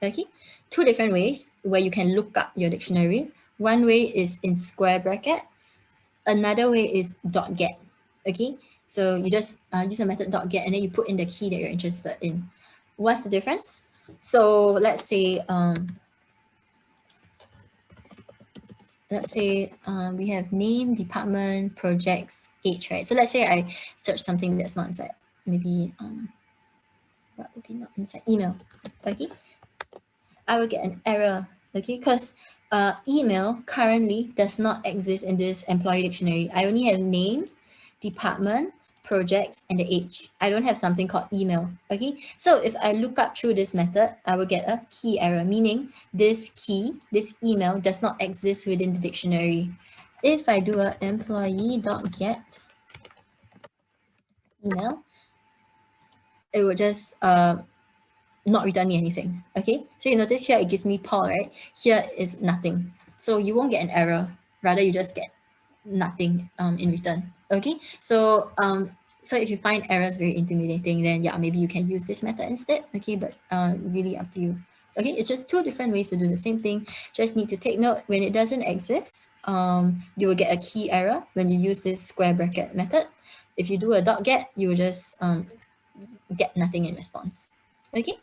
Okay, two different ways where you can look up your dictionary. One way is in square brackets. Another way is dot get. Okay, so you just use a method dot get, and then you put in the key that you're interested in. What's the difference? So let's say we have name, department, projects, age, right? So let's say I search something that's not inside, maybe what would be not inside? Email. Okay, I will get an error. Okay, because email currently does not exist in this employee dictionary. I only have name, department, projects, and the age. I don't have something called email. Okay, so if I look up through this method, I will get a key error, meaning this key, this email does not exist within the dictionary. If I do a employee.get email, it will just not return me anything. Okay, so you notice here it gives me Paul, right? Here is nothing. So you won't get an error, rather you just get nothing in return. Okay, so so if you find errors very intimidating, then yeah, maybe you can use this method instead. Okay, but really up to you. Okay, it's just two different ways to do the same thing. Just need to take note, when it doesn't exist, you will get a key error when you use this square bracket method. If you do a dot get, you will just get nothing in response. Okay,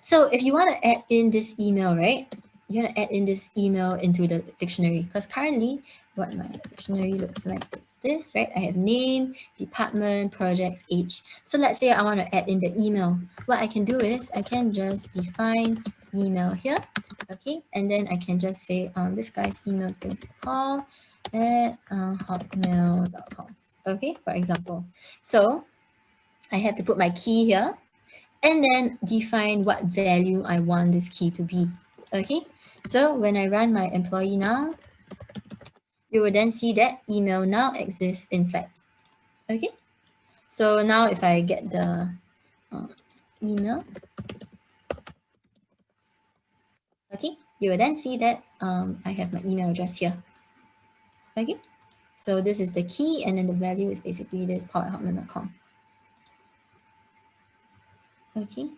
So if you want to add in this email, right? You want to add in this email into the dictionary, because currently what my dictionary looks like is this, right? I have name, department, projects, age. So let's say I want to add in the email. What I can do is I can just define email here, okay? And then I can just say this guy's email is going to be paul@hotmail.com, okay, for example. So I have to put my key here and then define what value I want this key to be. Okay, so when I run my employee now, you will then see that email now exists inside. Okay, so now if I get the email, okay, you will then see that I have my email address here. Okay, so this is the key, and then the value is basically this paul@hotmail.com. Okay,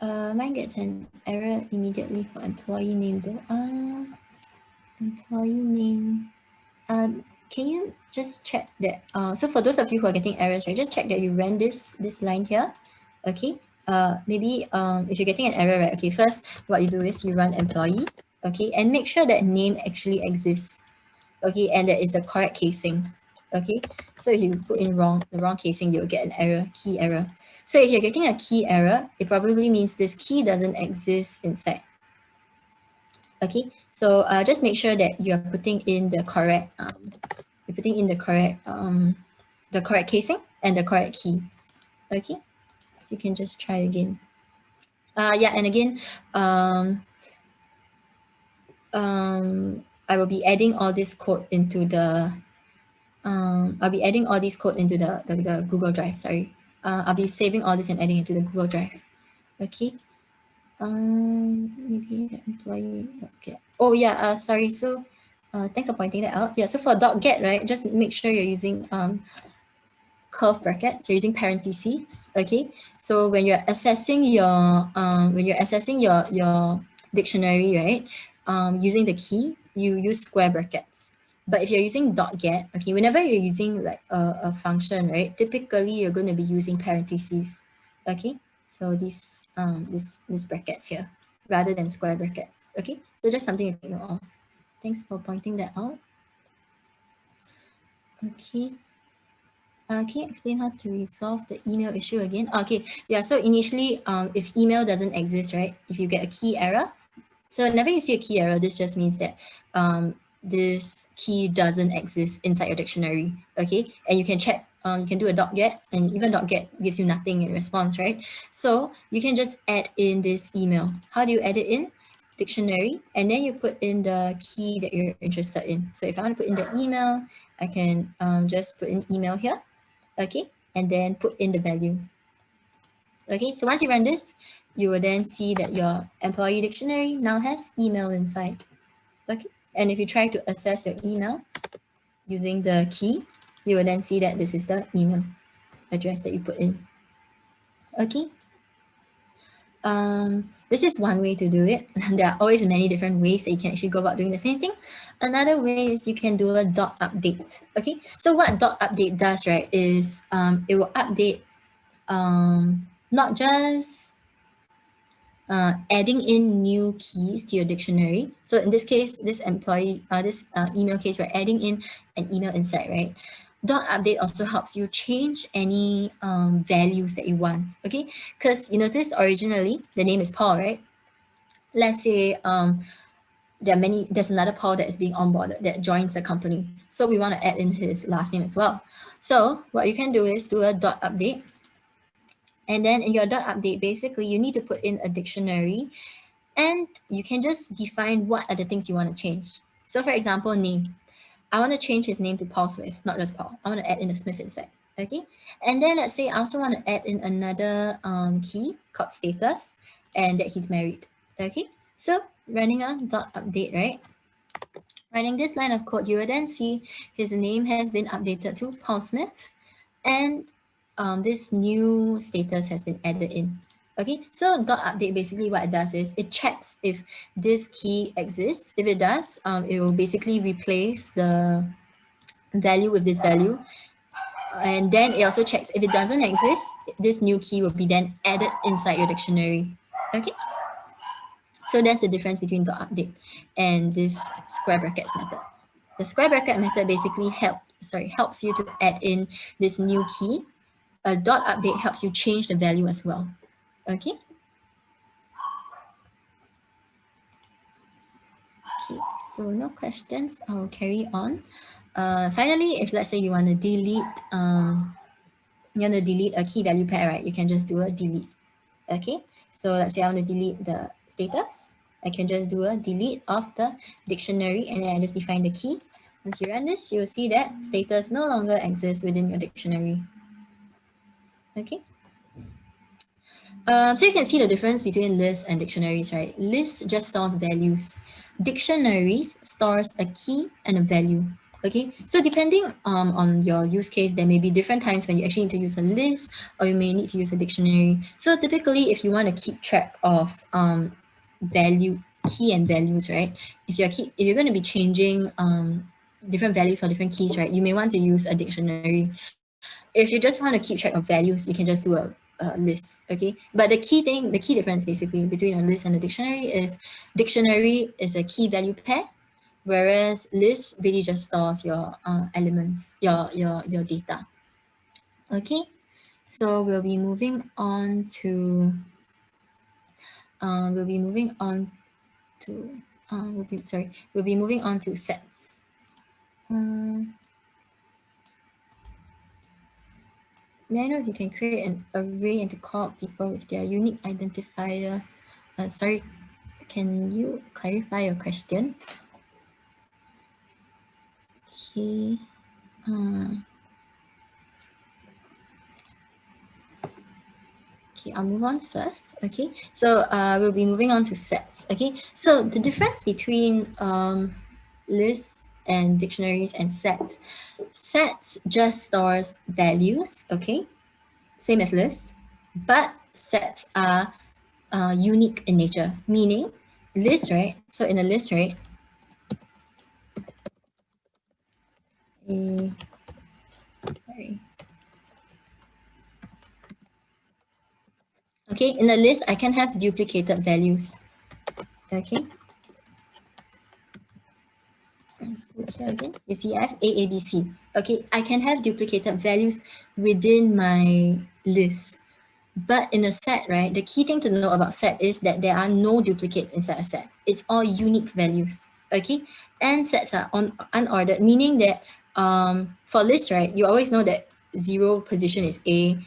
mine gets an error immediately for employee name though. Employee name. Can you just check that? So for those of you who are getting errors, right, just check that you ran this line here. Okay. Maybe if you're getting an error, right? Okay. First, what you do is you run employee. Okay, and make sure that name actually exists. Okay, and that is the correct casing. Okay, so if you put in the wrong casing, you'll get an error, key error. So if you're getting a key error, it probably means this key doesn't exist inside. Okay, so just make sure that you're putting in the correct the correct casing and the correct key. Okay, so you can just try again. Yeah, and again, I will be adding all this code into the I'll be adding all these code into the Google Drive. Sorry, I'll be saving all this and adding it to the Google Drive. Okay. Maybe the employee. Okay. Oh yeah. Sorry. So, thanks for pointing that out. Yeah. So for .get, right, just make sure you're using curve brackets. You're using parentheses. Okay. So when you're accessing your dictionary, right, using the key, you use square brackets. But if you're using .get, okay, whenever you're using like a function, right, typically you're going to be using parentheses. Okay. So this brackets here rather than square brackets. Okay. So just something to take note of. Thanks for pointing that out. Okay. Can you explain how to resolve the email issue again? Okay, yeah, so initially, if email doesn't exist, right, if you get a key error, so whenever you see a key error, this just means that this key doesn't exist inside your dictionary, okay? And you can check, you can do a .get, and even .get gives you nothing in response, right? So you can just add in this email. How do you add it in? Dictionary, and then you put in the key that you're interested in. So if I want to put in the email, I can just put in email here. Okay, and then put in the value. Okay, so once you run this, you will then see that your employee dictionary now has email inside. Okay, and if you try to access your email using the key, you will then see that this is the email address that you put in. Okay, this is one way to do it. There are always many different ways that you can actually go about doing the same thing. Another way is you can do a .update. Okay, so what .update does, right, is it will update not just adding in new keys to your dictionary. So in this case, this email case, we're adding in an email inside, right? .update also helps you change any values that you want, okay? Because you notice originally the name is Paul, right? Let's say there's another Paul that is being onboarded that joins the company. So we want to add in his last name as well. So what you can do is do a .update. And then in your .update, basically you need to put in a dictionary and you can just define what are the things you want to change. So for example, name. I want to change his name to Paul Smith, not just Paul. I want to add in a Smith inside. Okay. And then let's say I also want to add in another key called status and that he's married. Okay. So running a .update, right? Running this line of code, you will then see his name has been updated to Paul Smith and this new status has been added in. Okay, so .update basically what it does is it checks if this key exists. If it does, it will basically replace the value with this value. And then it also checks if it doesn't exist, this new key will be then added inside your dictionary. Okay, so that's the difference between the update and this square brackets method. The square bracket method basically helps you to add in this new key. A dot update helps you change the value as well. Okay. Okay, so no questions. I'll carry on. Finally, if let's say you want to delete a key value pair, right? You can just do a delete. Okay, so let's say I want to delete the status. I can just do a delete of the dictionary and then I just define the key. Once you run this, you will see that status no longer exists within your dictionary. Okay. So you can see the difference between lists and dictionaries, right? Lists just stores values. Dictionaries stores a key and a value. Okay, so depending on your use case, there may be different times when you actually need to use a list or you may need to use a dictionary. So typically, if you want to keep track of value, key and values, right? If you're going to be changing different values for different keys, right? You may want to use a dictionary. If you just want to keep track of values, you can just do a list. Okay, but the key difference basically between a list and a dictionary is a key value pair, whereas list really just stores your elements, your data. Okay, so we'll be moving on to we'll be moving on to we'll be moving on to sets. May I know if you can create an array and to call out people with their unique identifier? Sorry, can you clarify your question? Okay. Okay, I'll move on first. Okay, so we'll be moving on to sets. Okay, so the difference between lists and dictionaries and sets just stores values. Okay, same as lists, but sets are unique in nature, meaning list, right? So in a list, right? Sorry. Okay, in a list, I can have duplicated values. Okay. Here again, you see I have A, A, B, C. Okay, I can have duplicated values within my list. But in a set, right, the key thing to know about set is that there are no duplicates inside a set. It's all unique values. Okay, and sets are unordered, meaning that for lists, right, you always know that 0 position is A,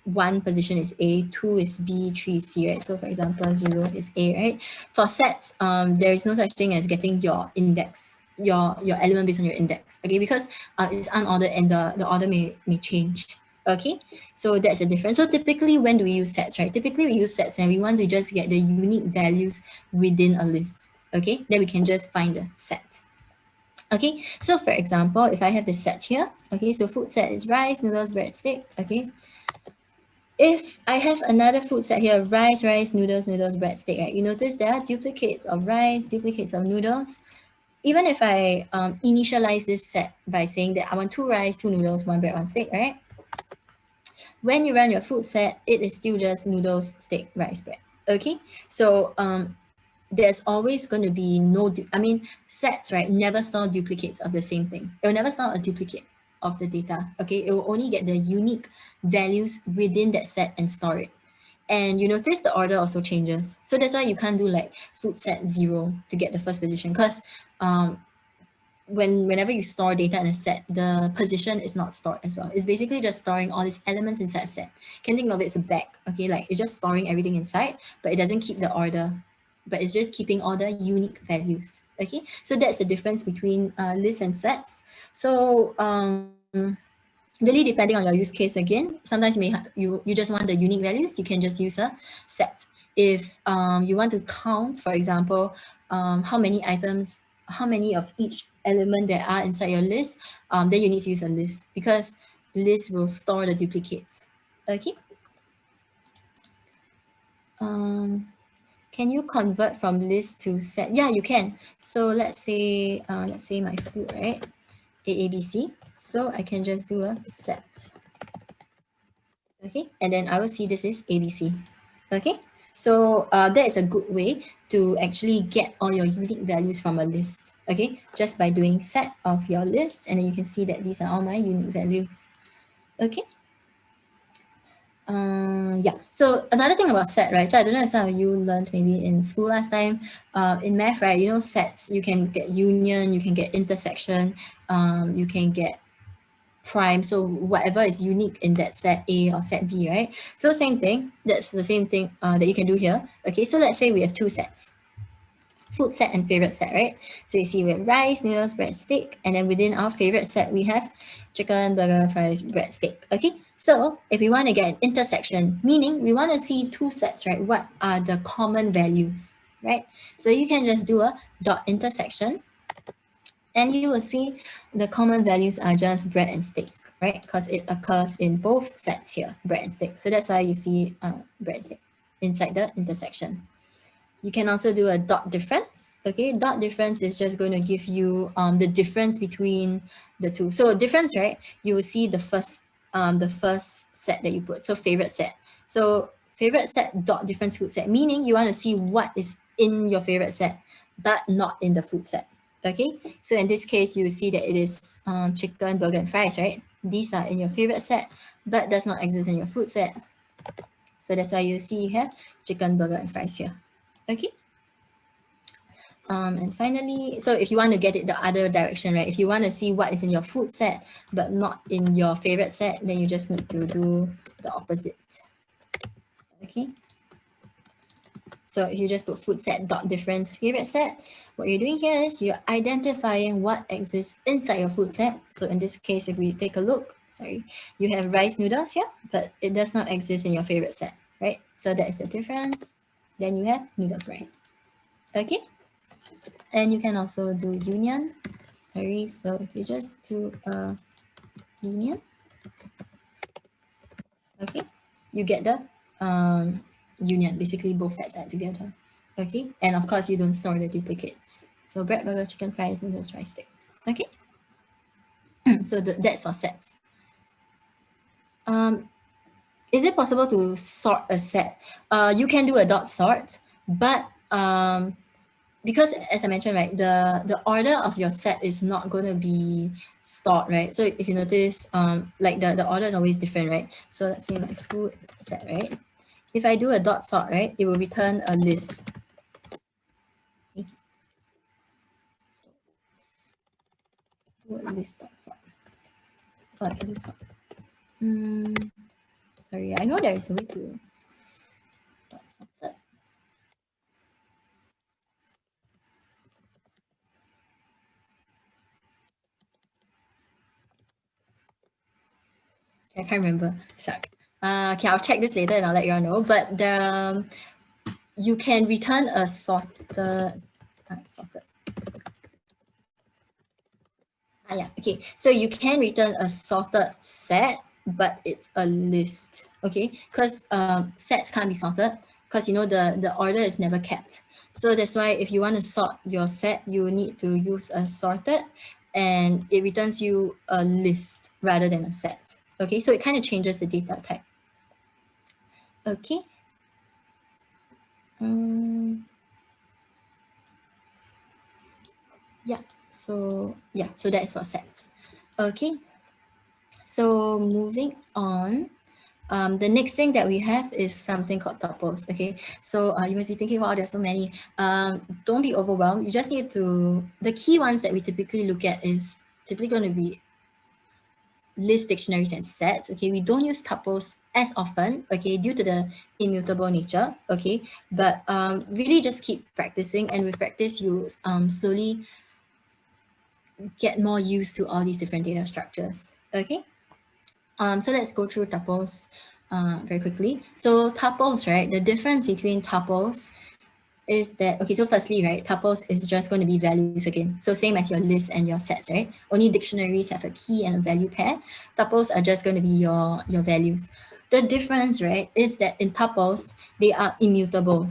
1 position is A, 2 is B, 3 is C, right? So for example, 0 is A, right? For sets, there is no such thing as getting your index, your element based on your index, okay? Because it's unordered and the order may change, okay? So that's the difference. So typically, when do we use sets, right? Typically, we use sets when we want to just get the unique values within a list, okay? Then we can just find the set. Okay, so for example, if I have the set here, okay, so food set is rice, noodles, breadstick, okay? If I have another food set here, rice, noodles, breadstick, right? You notice there are duplicates of rice, duplicates of noodles. Even if I initialize this set by saying that I want 2 rice, 2 noodles, 1 bread, 1 steak, right? When you run your food set, it is still just noodles, steak, rice, bread. Okay, so there's always going to be sets, right, never store duplicates of the same thing. It will never store a duplicate of the data. Okay, it will only get the unique values within that set and store it. And you notice the order also changes. So that's why you can't do like food set 0 to get the first position, because whenever you store data in a set, the position is not stored as well. It's basically just storing all these elements inside a set. Can think of it as a bag, okay? Like it's just storing everything inside, but it doesn't keep the order, but it's just keeping all the unique values, okay? So that's the difference between lists and sets. So really depending on your use case again, sometimes you just want the unique values, you can just use a set. If you want to count, for example, how many items, how many of each element there are inside your list, then you need to use a list, because list will store the duplicates. Okay. Can you convert from list to set? Yeah, you can. So let's say my food, right? AABC. So I can just do a set. Okay, and then I will see this is ABC. Okay, So that is a good way to actually get all your unique values from a list, okay? Just by doing set of your list, and then you can see that these are all my unique values, okay? Yeah, so another thing about set, right? So I don't know if some of you learned maybe in school last time, in math, right? You know, sets, you can get union, you can get intersection, you can get prime, so whatever is unique in that set A or set B, right? So same thing, that's the same thing that you can do here. Okay, so let's say we have two sets, food set and favorite set, right? So you see we have rice, noodles, breadstick, and then within our favorite set we have chicken, burger, fries, breadstick. Okay, so if we want to get an intersection, meaning we want to see two sets, right? What are the common values, right? So you can just do a dot intersection, and you will see the common values are just bread and steak, right? Because it occurs in both sets here, bread and steak. So that's why you see bread and steak inside the intersection. You can also do a dot difference. Okay, dot difference is just going to give you the difference between the two. So difference, right? You will see the first set that you put. So favorite set. So favorite set dot difference food set, meaning you want to see what is in your favorite set, but not in the food set. Okay, so in this case, you will see that it is chicken, burger, and fries, right? These are in your favorite set, but does not exist in your food set. So that's why you see here chicken, burger, and fries here. Okay. And finally, so if you want to get it the other direction, right? If you want to see what is in your food set, but not in your favorite set, then you just need to do the opposite. Okay. So if you just put food set dot difference favorite set, what you're doing here is you're identifying what exists inside your food set. So in this case, if we take a look, sorry, you have rice noodles here, but it does not exist in your favorite set, right? So that is the difference. Then you have noodles rice. Okay. And you can also do union. Sorry, so if you just do a union, okay, you get the union, basically both sets add together. Okay, and of course you don't store the duplicates. So bread, burger, chicken, fries, noodles, rice, steak. Okay, so that's for sets. Is it possible to sort a set? You can do a dot sort, but because as I mentioned, right, the order of your set is not going to be stored, right? So if you notice, like the order is always different, right? So let's say my food set, right? If I do a dot sort, right, it will return a list. List dot sort. Oh, I can do sort. Sorry, I know there is a way to dot sorted. I can't remember. Shucks. Okay, I'll check this later and I'll let you all know. But you can return a sorted. Sorted. Yeah, okay. So you can return a sorted set, but it's a list, okay? Because sets can't be sorted because you know the order is never kept. So that's why if you want to sort your set, you need to use a sorted, and it returns you a list rather than a set. Okay, so it kind of changes the data type. Okay. Yeah. So that's for sets. Okay. So moving on. The next thing that we have is something called tuples. Okay, so you must be thinking, wow, there's so many. Don't be overwhelmed. You just need to, the key ones that we typically look at is typically going to be list, dictionaries, and sets. Okay, we don't use tuples as often, okay, due to the immutable nature, okay, but really just keep practicing, and with practice, you slowly get more used to all these different data structures, okay. So let's go through tuples very quickly. So tuples, right? The difference between tuples is that, okay, so firstly, right, tuples is just going to be values again. So same as your list and your sets, right? Only dictionaries have a key and a value pair. Tuples are just going to be your values. The difference, right, is that in tuples, they are immutable,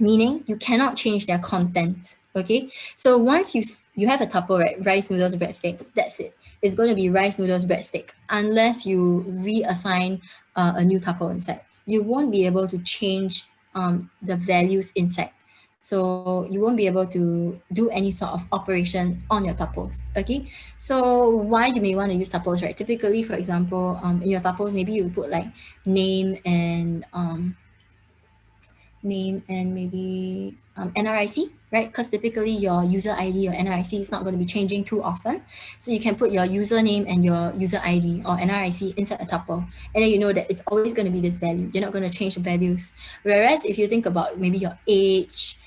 meaning you cannot change their content. Okay, so once you have a tuple, right, rice noodles breadstick, that's it. It's going to be rice noodles breadstick unless you reassign a new tuple inside. You won't be able to change the values inside. So you won't be able to do any sort of operation on your tuples. Okay. So why you may want to use tuples, right? Typically, for example, in your tuples, maybe you put like name and maybe NRIC, right? Because typically your user ID or NRIC is not going to be changing too often. So you can put your username and your user ID or NRIC inside a tuple. And then you know that it's always going to be this value. You're not going to change the values. Whereas if you think about maybe your age,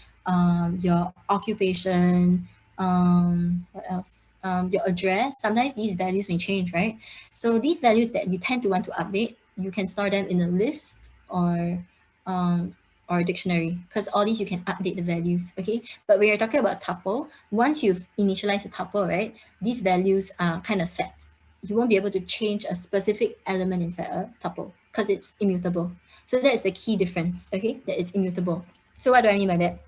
your occupation, what else? Your address, sometimes these values may change, right? So these values that you tend to want to update, you can store them in a list um, or a dictionary, because all these you can update the values. Okay, but when you're talking about tuple, once you've initialized a tuple, right, these values are kind of set. You won't be able to change a specific element inside a tuple because it's immutable. So that's the key difference. Okay, that it's immutable. So what do I mean by that?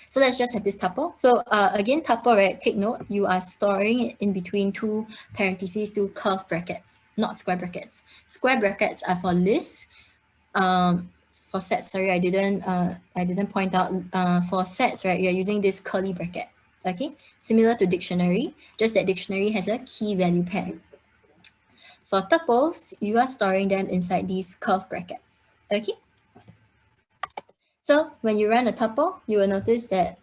So let's just have this tuple. So again, tuple, right? Take note, you are storing it in between two parentheses, two curved brackets, not square brackets. Square brackets are for lists. For sets, sorry, I didn't point out. For sets, right, you're using this curly bracket. Okay, similar to dictionary, just that dictionary has a key value pair. For tuples, you are storing them inside these curved brackets. Okay. So when you run a tuple, you will notice that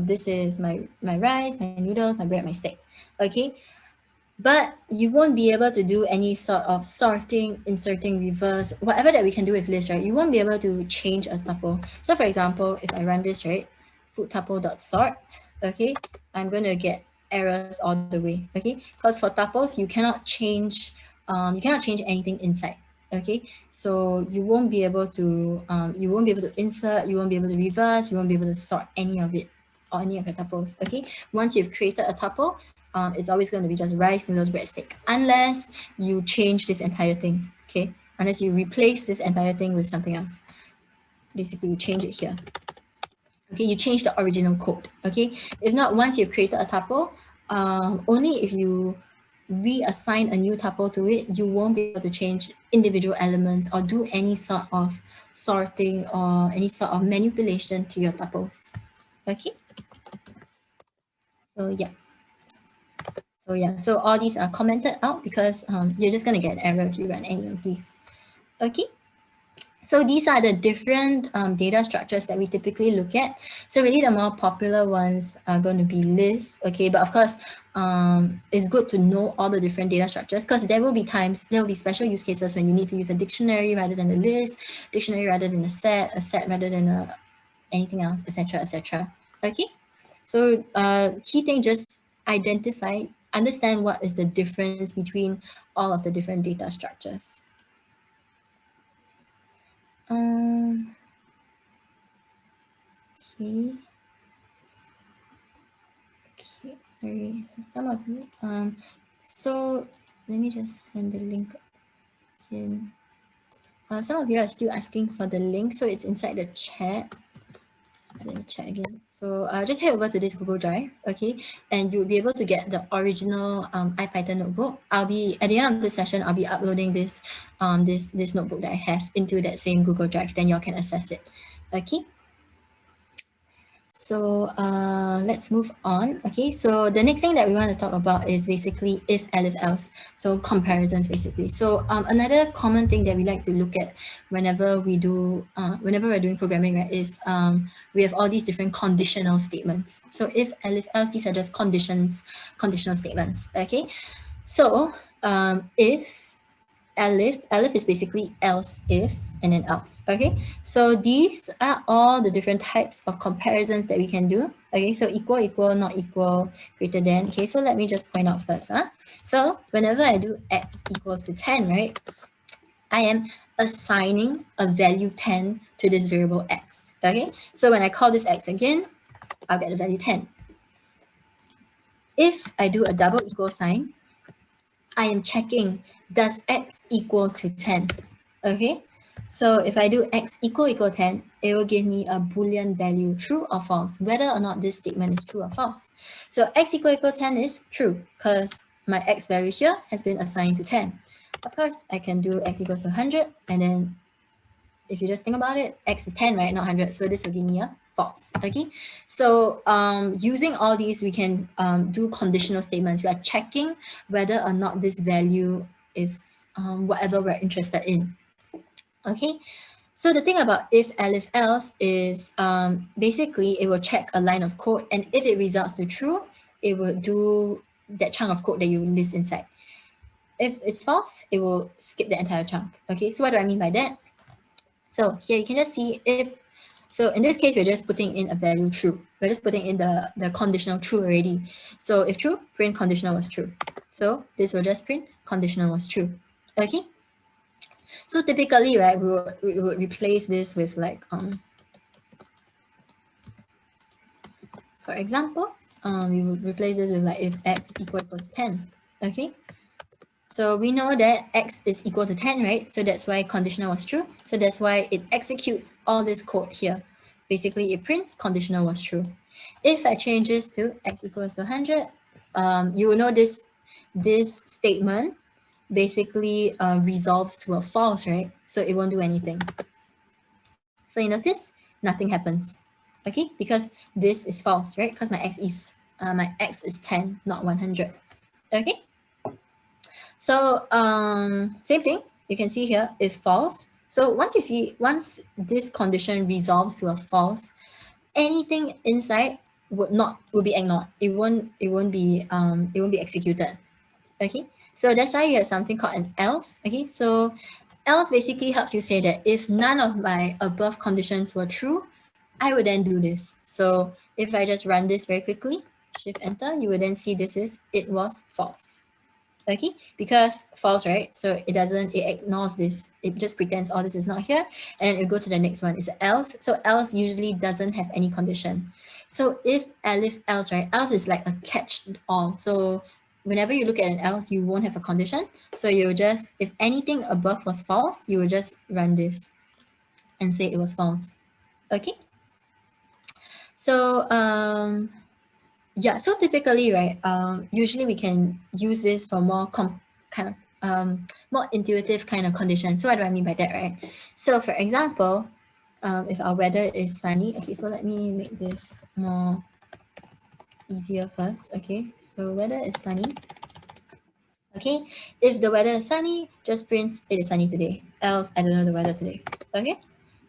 this is my rice, my noodles, my bread, my steak. Okay. But you won't be able to do any sort of sorting, inserting, reverse, whatever that we can do with lists, right? You won't be able to change a tuple. So for example, if I run this, right, food tuple.sort, okay, I'm going to get errors all the way, okay? Because for tuples, you cannot change anything inside. Okay, so you won't be able to insert, you won't be able to reverse, you won't be able to sort any of it or any of your tuples. Okay, once you've created a tuple, it's always going to be just rice, noodles, breadstick, unless you change this entire thing. Okay, unless you replace this entire thing with something else. Basically, you change it here. Okay, you change the original code. Okay, if not, once you've created a tuple, only if you reassign a new tuple to it, you won't be able to change individual elements or do any sort of sorting or any sort of manipulation to your tuples. Okay, so yeah. So all these are commented out because you're just going to get an error if you run any of these. Okay. So these are the different data structures that we typically look at. So really the more popular ones are going to be lists, okay? But of course, it's good to know all the different data structures because there will be special use cases when you need to use a dictionary rather than a list, dictionary rather than a set rather than anything else, etc., etc. Okay? So key thing, just understand what is the difference between all of the different data structures. Okay. Okay, sorry. So some of you, so let me just send the link again. Some of you are still asking for the link, so it's inside the chat. Let me check again. So just head over to this Google Drive, okay, and you'll be able to get the original IPython notebook. At the end of the session, I'll be uploading this this notebook that I have into that same Google Drive. Then y'all can access it, okay. So let's move on. Okay, so the next thing that we want to talk about is basically if, elif, else. So comparisons basically. So another common thing that we like to look at whenever we're doing programming, right, is we have all these different conditional statements. So if, elif, else, these are just conditional statements. Okay, so if, elif is basically else if and then else. Okay, so these are all the different types of comparisons that we can do. Okay, so equal, not equal, greater than. Okay, so let me just point out first. So whenever I do x equals to 10, right, I am assigning a value 10 to this variable x. Okay, so when I call this x again, I'll get the value 10. If I do a double equal sign, I am checking, does x equal to 10? Okay, so if I do x equal 10, it will give me a Boolean value, true or false, whether or not this statement is true or false. So x equal 10 is true because my x value here has been assigned to 10. Of course, I can do x equals to 100 and then if you just think about it, x is 10, right, not 100. So this will give me a false. Okay, so using all these, we can do conditional statements. We are checking whether or not this value is whatever we're interested in. Okay, so the thing about if else is basically it will check a line of code, and if it results to true, it will do that chunk of code that you list inside. If it's false, it will skip the entire chunk. Okay, so what do I mean by that? So here you can just see if, so in this case, we're just putting in a value true. We're just putting in the conditional true already. So if true, print conditional was true. So this will just print conditional was true. Okay. So typically, right, we would replace this with like, for example, we would replace this with like if x equals 10. Okay. So we know that x is equal to 10, right? So that's why conditional was true. So that's why it executes all this code here. Basically, it prints conditional was true. If I change this to x equals to 100, you will know this statement basically resolves to a false, right? So it won't do anything. So you notice nothing happens, okay? Because this is false, right? Because my x is 10, not 100, okay? So same thing, you can see here if false. So once this condition resolves to a false, anything inside will be ignored. It won't be executed. Okay, so that's why you have something called an else. Okay, so else basically helps you say that if none of my above conditions were true, I would then do this. So if I just run this very quickly, shift enter, you will then see it was false. Okay, because false, right? So it ignores this. It just pretends all this is not here, and it go to the next one. It's else. So else usually doesn't have any condition. So if else, right? Else is like a catch all. So whenever you look at an else, you won't have a condition. So you just, if anything above was false, you will just run this and say it was false. Okay. So yeah, so typically, right, usually we can use this for more more intuitive kind of conditions. So what do I mean by that, right? So for example, if our weather is sunny, okay, so let me make this more easier first. Okay, so weather is sunny. Okay, if the weather is sunny, just prints it is sunny today. Else, I don't know the weather today. Okay,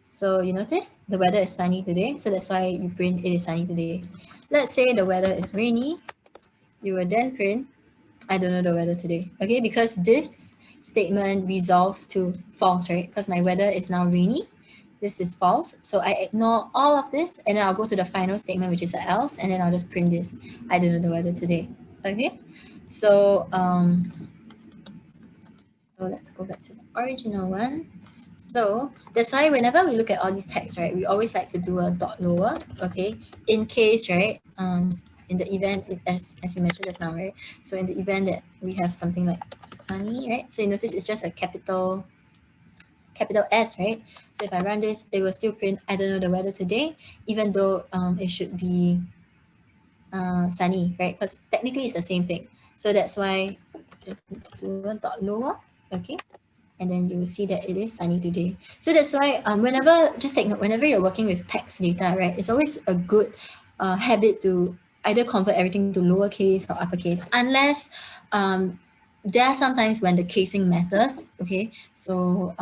so you notice the weather is sunny today, so that's why you print it is sunny today. Let's say the weather is rainy, you will then print I don't know the weather today. Okay, because this statement resolves to false, right? Because my weather is now rainy. This is false. So I ignore all of this and then I'll go to the final statement, which is a else, and then I'll just print this. I don't know the weather today. Okay. So so let's go back to the original one. So that's why whenever we look at all these texts, right, we always like to do a dot lower, okay? In case, right, in the event, as we mentioned just now, right? So in the event that we have something like sunny, right? So you notice it's just a capital S, right? So if I run this, it will still print, I don't know the weather today, even though it should be sunny, right? Because technically it's the same thing. So that's why just do a dot lower, okay? And then you will see that it is sunny today. So that's why just take note, whenever you're working with text data, right, it's always a good habit to either convert everything to lowercase or uppercase, unless there are sometimes when the casing matters, okay? So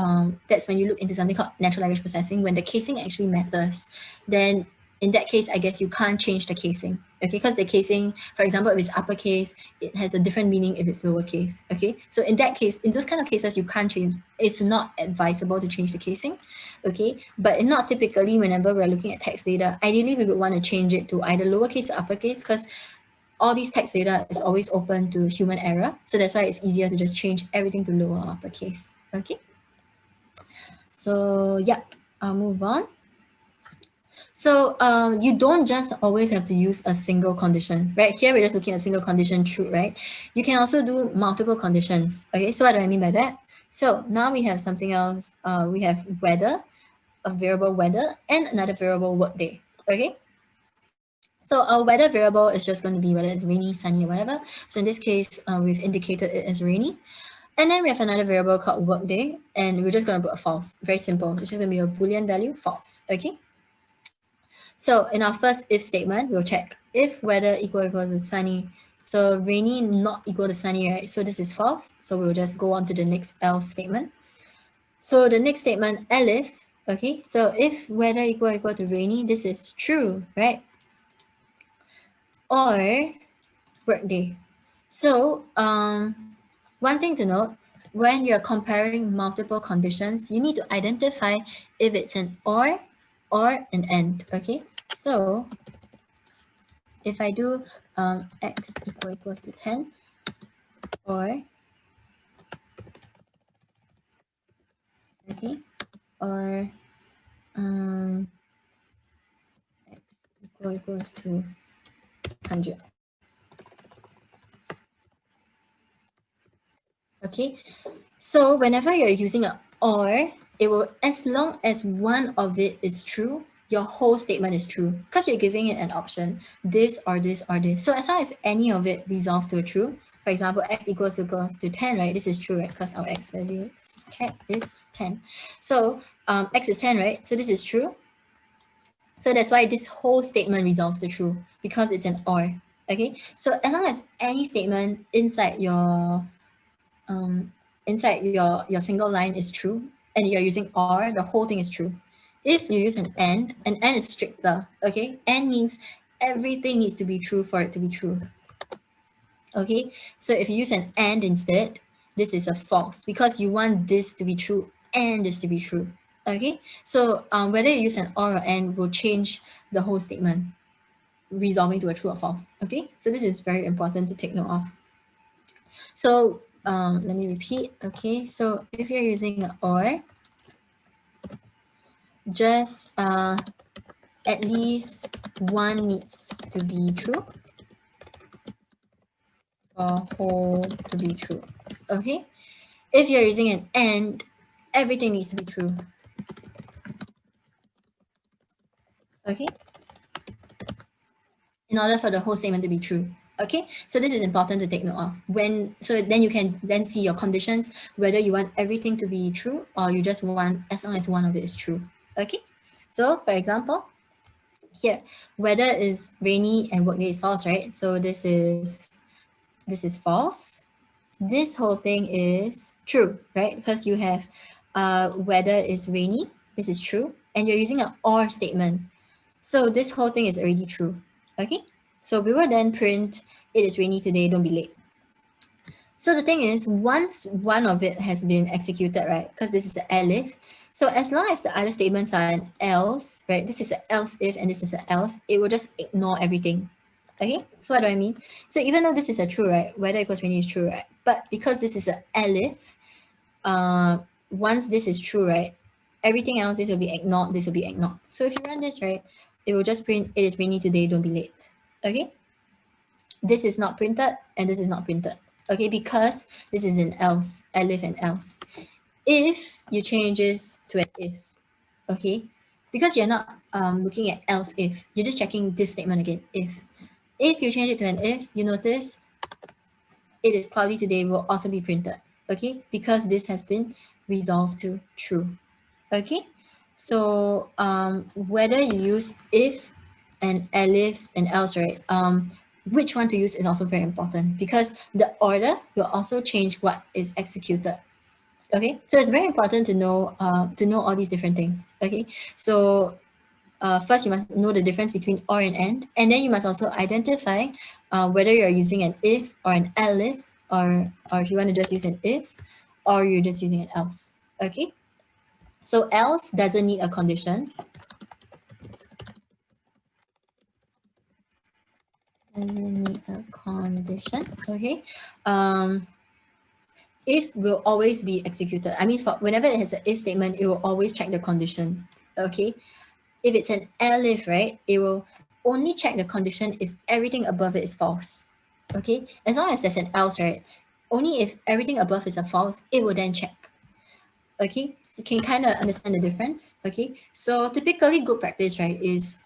that's when you look into something called natural language processing, when the casing actually matters. Then in that case, I guess you can't change the casing, okay? Because the casing, for example, if it's uppercase, it has a different meaning if it's lowercase, okay? So in that case, in those kind of cases, you can't change. It's not advisable to change the casing, okay? But not typically whenever we're looking at text data, ideally we would want to change it to either lowercase or uppercase, because all these text data is always open to human error. So that's why it's easier to just change everything to lower or uppercase, okay? So yeah, I'll move on. So you don't just always have to use a single condition, right? Here we're just looking at a single condition true, right? You can also do multiple conditions, okay? So what do I mean by that? So now we have something else. We have weather, a variable weather, and another variable workday, okay? So our weather variable is just going to be whether it's rainy, sunny, or whatever. So in this case, we've indicated it as rainy. And then we have another variable called workday, and we're just going to put a false. Very simple. It's just going to be a Boolean value, false. Okay. So in our first if statement, we'll check if weather equal to sunny. So rainy not equal to sunny, right? So this is false. So we'll just go on to the next else statement. So the next statement, elif, okay? So if weather equal to rainy, this is true, right? Or workday. So one thing to note, when you're comparing multiple conditions, you need to identify if it's an or an and, okay? So if I do x equals to 10 or, okay, or x equals to 100. Okay, so whenever you're using a or, it will, as long as one of it is true, your whole statement is true because you're giving it an option, this or this or this. So as long as any of it resolves to a true, for example, x equals to 10, right? This is true, right? Because our x value, check, is 10. So x is 10, right? So this is true. So that's why this whole statement resolves to true because it's an or. Okay, so as long as any statement um, inside your single line is true and you're using or, the whole thing is true. If you use an and is stricter, okay? And means everything needs to be true for it to be true. Okay, so if you use an and instead, this is a false because you want this to be true and this to be true. Okay, so whether you use an or and will change the whole statement, resolving to a true or false. Okay, so this is very important to take note of. So let me repeat. Okay, so if you're using an or, just at least one needs to be true for whole to be true. Okay, if you're using an and, everything needs to be true. Okay, in order for the whole statement to be true. Okay, so this is important to take note of. So then you can then see your conditions, whether you want everything to be true or you just want as long as one of it is true. Okay, so for example, here, weather is rainy and workday is false, right? So this is false. This whole thing is true, right? Because you have weather is rainy, this is true, and you're using an or statement. So this whole thing is already true. Okay, so we will then print it is rainy today, don't be late. So the thing is, once one of it has been executed, right, because this is an elif, so as long as the other statements are an else, right, this is an else if and this is an else, it will just ignore everything. Okay, so what do I mean? So even though this is a true, right, weather equals rainy is true, right, but because this is an elif, once this is true, right, everything else, this will be ignored, this will be ignored. So if you run this, right, it will just print it is rainy today, don't be late. Okay, this is not printed and this is not printed. Okay, because this is an else, elif and else. If you change this to an if, okay, because you're not looking at else if, you're just checking this statement again, if you change it to an if, you notice it is cloudy today will also be printed, okay, because this has been resolved to true. Okay, so whether you use if and elif and else, right, which one to use is also very important because the order will also change what is executed. Okay, so it's very important to know all these different things. Okay, so first you must know the difference between or and then you must also identify whether you're using an if or an elif, or if you want to just use an if or you're just using an else. Okay, so else doesn't need a condition. Doesn't need a condition. Okay, if will always be executed. I mean, for whenever it has an if statement, it will always check the condition. Okay, if it's an elif, right, it will only check the condition if everything above it is false. Okay, as long as there's an else, right, only if everything above is a false, it will then check. Okay, so you can kind of understand the difference. Okay, so typically good practice, right, is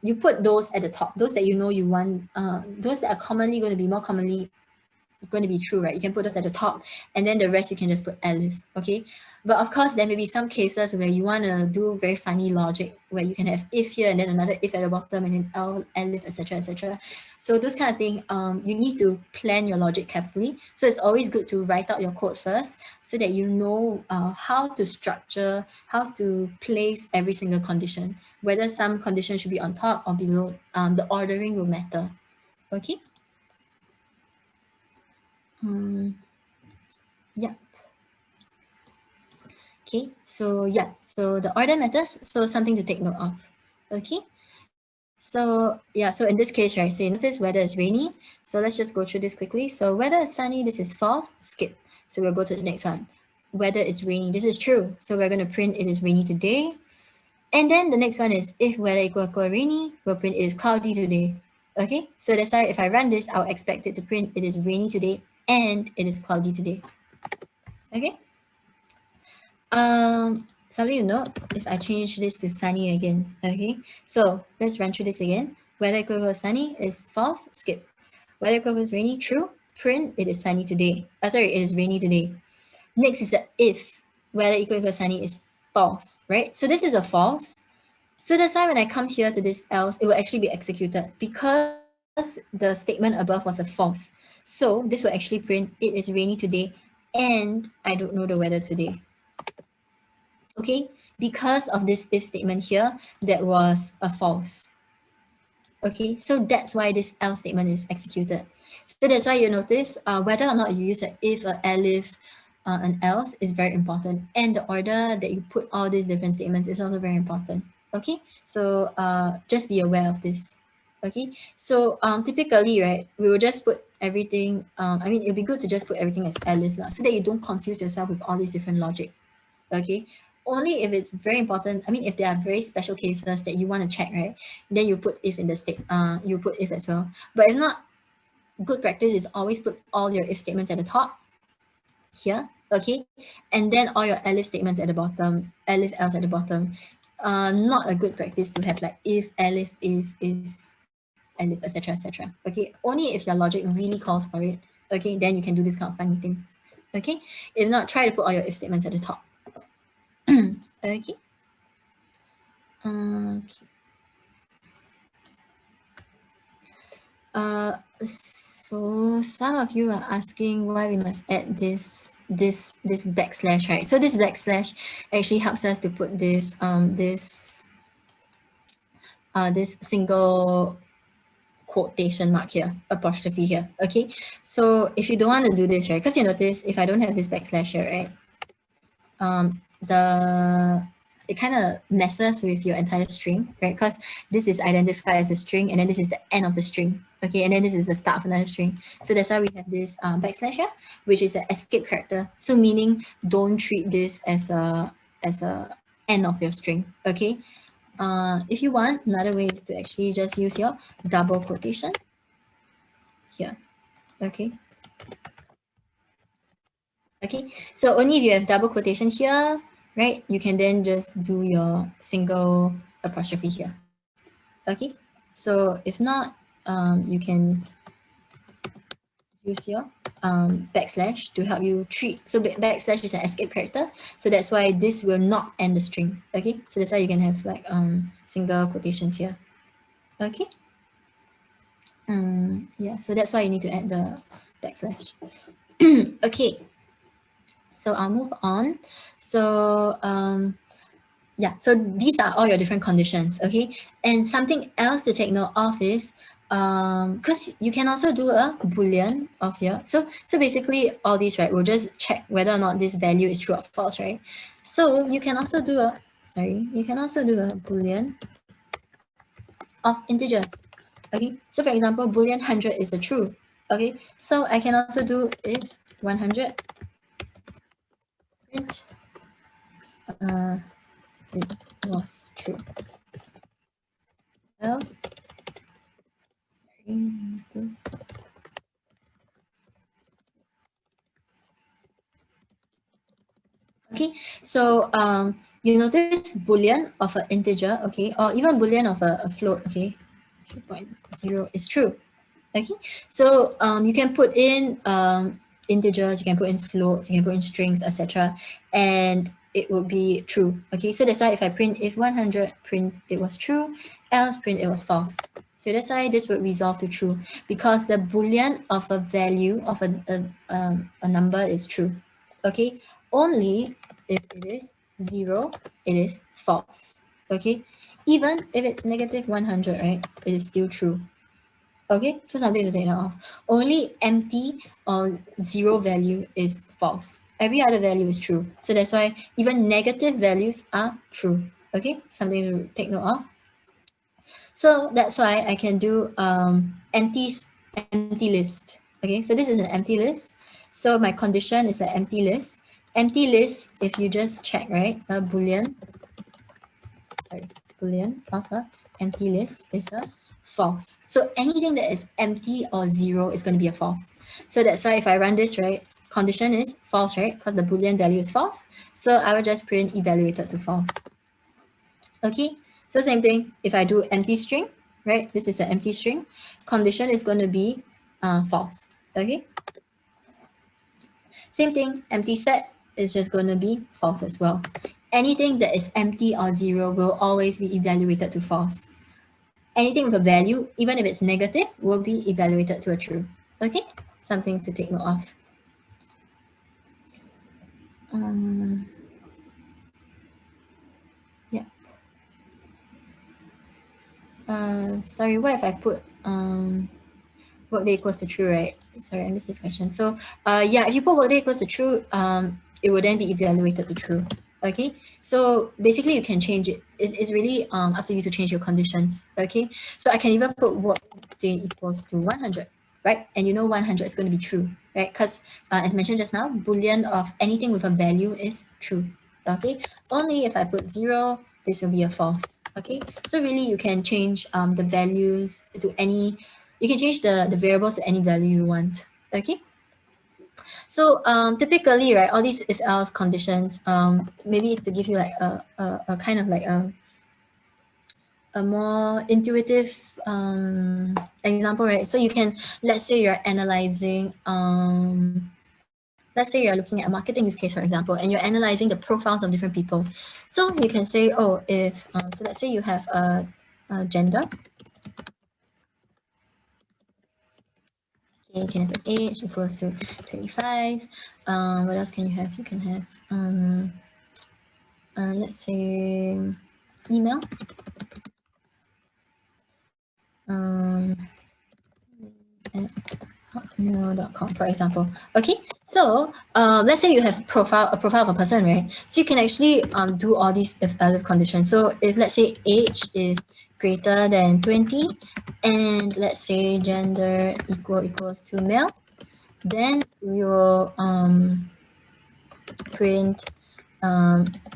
you put those at the top, those that you know you want, those that are commonly going to be more commonly going to be true, right? You can put those at the top, and then the rest you can just put elif, okay? But of course, there may be some cases where you want to do very funny logic, where you can have if here and then another if at the bottom, and then elif, etc., etc. So those kind of thing, you need to plan your logic carefully. So it's always good to write out your code first, so that you know how to structure, how to place every single condition, whether some condition should be on top or below. The ordering will matter. Okay. Yeah. Okay, so yeah, so the order matters, so something to take note of. Okay, so yeah, so in this case, right, so you notice weather is rainy. So let's just go through this quickly. So weather is sunny, this is false, skip. So we'll go to the next one. Weather is rainy, this is true. So we're going to print it is rainy today. And then the next one is if weather equal rainy, we'll print it is cloudy today. Okay, so that's why if I run this, I'll expect it to print it is rainy today and it is cloudy today. Okay. Something to note, if I change this to sunny again, okay? So let's run through this again. Weather equals sunny is false, skip. Weather equals rainy, true, print, it is sunny today. Sorry, it is rainy today. Next is the if. Weather equals sunny is false, right? So this is a false. So that's why when I come here to this else, it will actually be executed because the statement above was a false. So this will actually print, it is rainy today and I don't know the weather today. Okay, because of this if statement here, that was a false. Okay, so that's why this else statement is executed. So that's why you notice whether or not you use an if, an elif, an else is very important. And the order that you put all these different statements is also very important. Okay, so just be aware of this. Okay, so typically, right, we will just put everything, I mean, it'd be good to just put everything as elif so that you don't confuse yourself with all these different logic. Okay, only if it's very important, I mean, if there are very special cases that you want to check, right, then you put if in the state, you put if as well. But if not, good practice is always put all your if statements at the top here, okay, and then all your elif statements at the bottom, elif else at the bottom. Not a good practice to have like if, elif, if, elif, etc., etc. Okay, only if your logic really calls for it, okay, then you can do this kind of funny things. Okay, if not, try to put all your if statements at the top. Okay. Okay. So some of you are asking why we must add this backslash, right? So this backslash actually helps us to put this this single quotation mark here, apostrophe here. Okay, so if you don't want to do this, right, because you notice if I don't have this backslash here, right, it kind of messes with your entire string, right? Because this is identified as a string, and then this is the end of the string, okay? And then this is the start of another string. So that's why we have this backslash here, which is an escape character. So meaning don't treat this as a end of your string, okay? If you want, another way is to actually just use your double quotation here, okay? Okay, so only if you have double quotation here, right, you can then just do your single apostrophe here. Okay, so if not, you can use your backslash to help you treat. So backslash is an escape character, so that's why this will not end the string. Okay, so that's why you can have like single quotations here. Okay, yeah, so that's why you need to add the backslash. Okay, so I'll move on. So yeah, so these are all your different conditions, okay? And something else to take note of is, because you can also do a boolean of here. So basically all these, right, we'll just check whether or not this value is true or false, right? So you can also do a, you can also do a boolean of integers, okay? So for example, boolean 100 is a true, okay? So I can also do if 100 print it was true. Else, this. Okay, so you notice boolean of an integer, okay, or even boolean of a float, okay, 2.0 is true. Okay, so you can put in integers, you can put in floats, you can put in strings, etc., and it will be true. Okay, so that's why if I print if 100, print it was true, else print it was false. So that's why this would resolve to true, because the boolean of a value of a number is true. Okay, only if it is 0, it is false. Okay, even if it's negative 100, right, it is still true. Okay, so something to take note of. Only empty or 0 value is false. Every other value is true. So that's why even negative values are true. Okay, something to take note of. So that's why I can do empty list. Okay, so this is an empty list. So my condition is an empty list. Empty list, if you just check, right, a boolean of a empty list is a false. So anything that is empty or 0 is going to be a false. So that's why if I run this, right, condition is false, right, because the boolean value is false. So I will just print evaluated to false. Okay, so same thing if I do empty string, right, this is an empty string, condition is going to be false. Okay, same thing, empty set is just going to be false as well. Anything that is empty or 0 will always be evaluated to false. Anything with a value, even if it's negative, will be evaluated to a true. Okay, something to take note of. Yeah. Sorry, what if I put workday equals to true, right? Sorry, I missed this question. So yeah, if you put workday equals to true, it will then be evaluated to true. Okay, so basically you can change it. It's really up to you to change your conditions. Okay, so I can even put workday equals to 100, right? And you know 100 is going to be true, right? Because as mentioned just now, boolean of anything with a value is true. Okay, only if I put 0, this will be a false. Okay, so really you can change the values to any, you can change the variables to any value you want. Okay, so typically, right, all these if else conditions, maybe to give you like a kind of like a more intuitive example, right? So you can, let's say you're analyzing let's say you're looking at a marketing use case, for example, and you're analyzing the profiles of different people. So you can say, oh, if so let's say you have a gender. Okay, you can have an age equals to 25. What else can you have? You can have let's say email. At hotmail.com, for example. Okay, so let's say you have a profile of a person, right? So you can actually do all these if other conditions. So if let's say age is greater than 20 and let's say gender equals to male, then we will print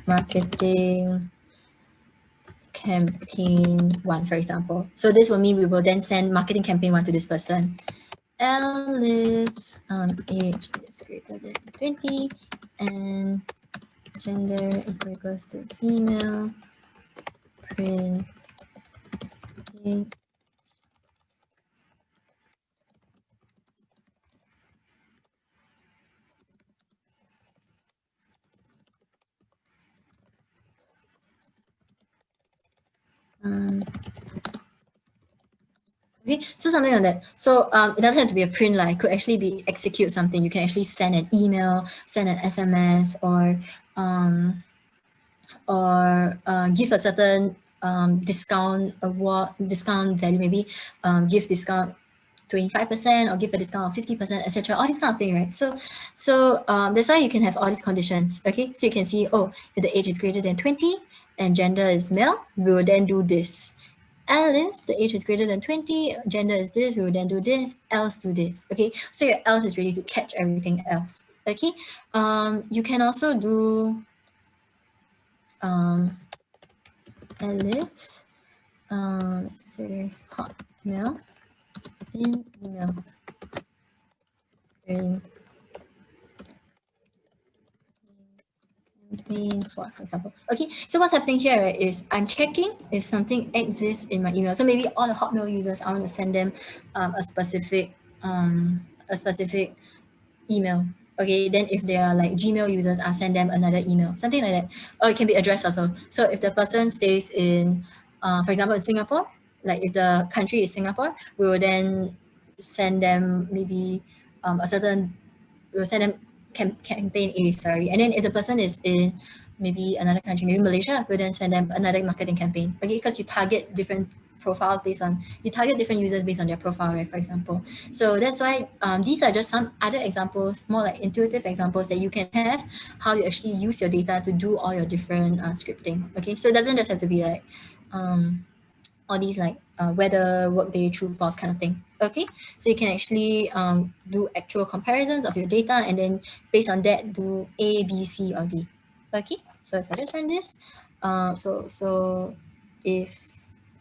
marketing campaign 1, for example. So this will mean we will then send marketing campaign 1 to this person. Alice age is greater than 20 and gender equals to female, print age. Okay, so something like that. So it doesn't have to be a print, like it could actually be execute something. You can actually send an email, send an SMS, or give a certain discount value, maybe give discount 25% or give a discount of 50%, etc. All these kind of thing, right? So that's why you can have all these conditions. Okay, so you can see, oh, if the age is greater than 20 and gender is male, we will then do this. And if the age is greater than 20, gender is this, we will then do this, else do this. Okay, so your else is really to catch everything else. Okay, you can also do elif, let's say hotmail in email in campaign for example. Okay, so what's happening here, right, is I'm checking if something exists in my email. So maybe all the Hotmail users, I want to send them a specific email. Okay, then if they are like Gmail users, I'll send them another email, something like that. Or it can be addressed also. So if the person stays in, for example, in Singapore, like if the country is Singapore, we will then send them maybe a certain, we'll send them campaign A, sorry. And then if the person is in maybe another country, maybe Malaysia, we'll then send them another marketing campaign. Okay, because you target different profiles based on, you target different users based on their profile, right, for example. So that's why these are just some other examples, more like intuitive examples that you can have, how you actually use your data to do all your different scripting. Okay, so it doesn't just have to be like all these like weather, workday, true, false kind of thing. Okay, so you can actually do actual comparisons of your data and then based on that do A, B, C, or D. Okay, so if I just run this, so if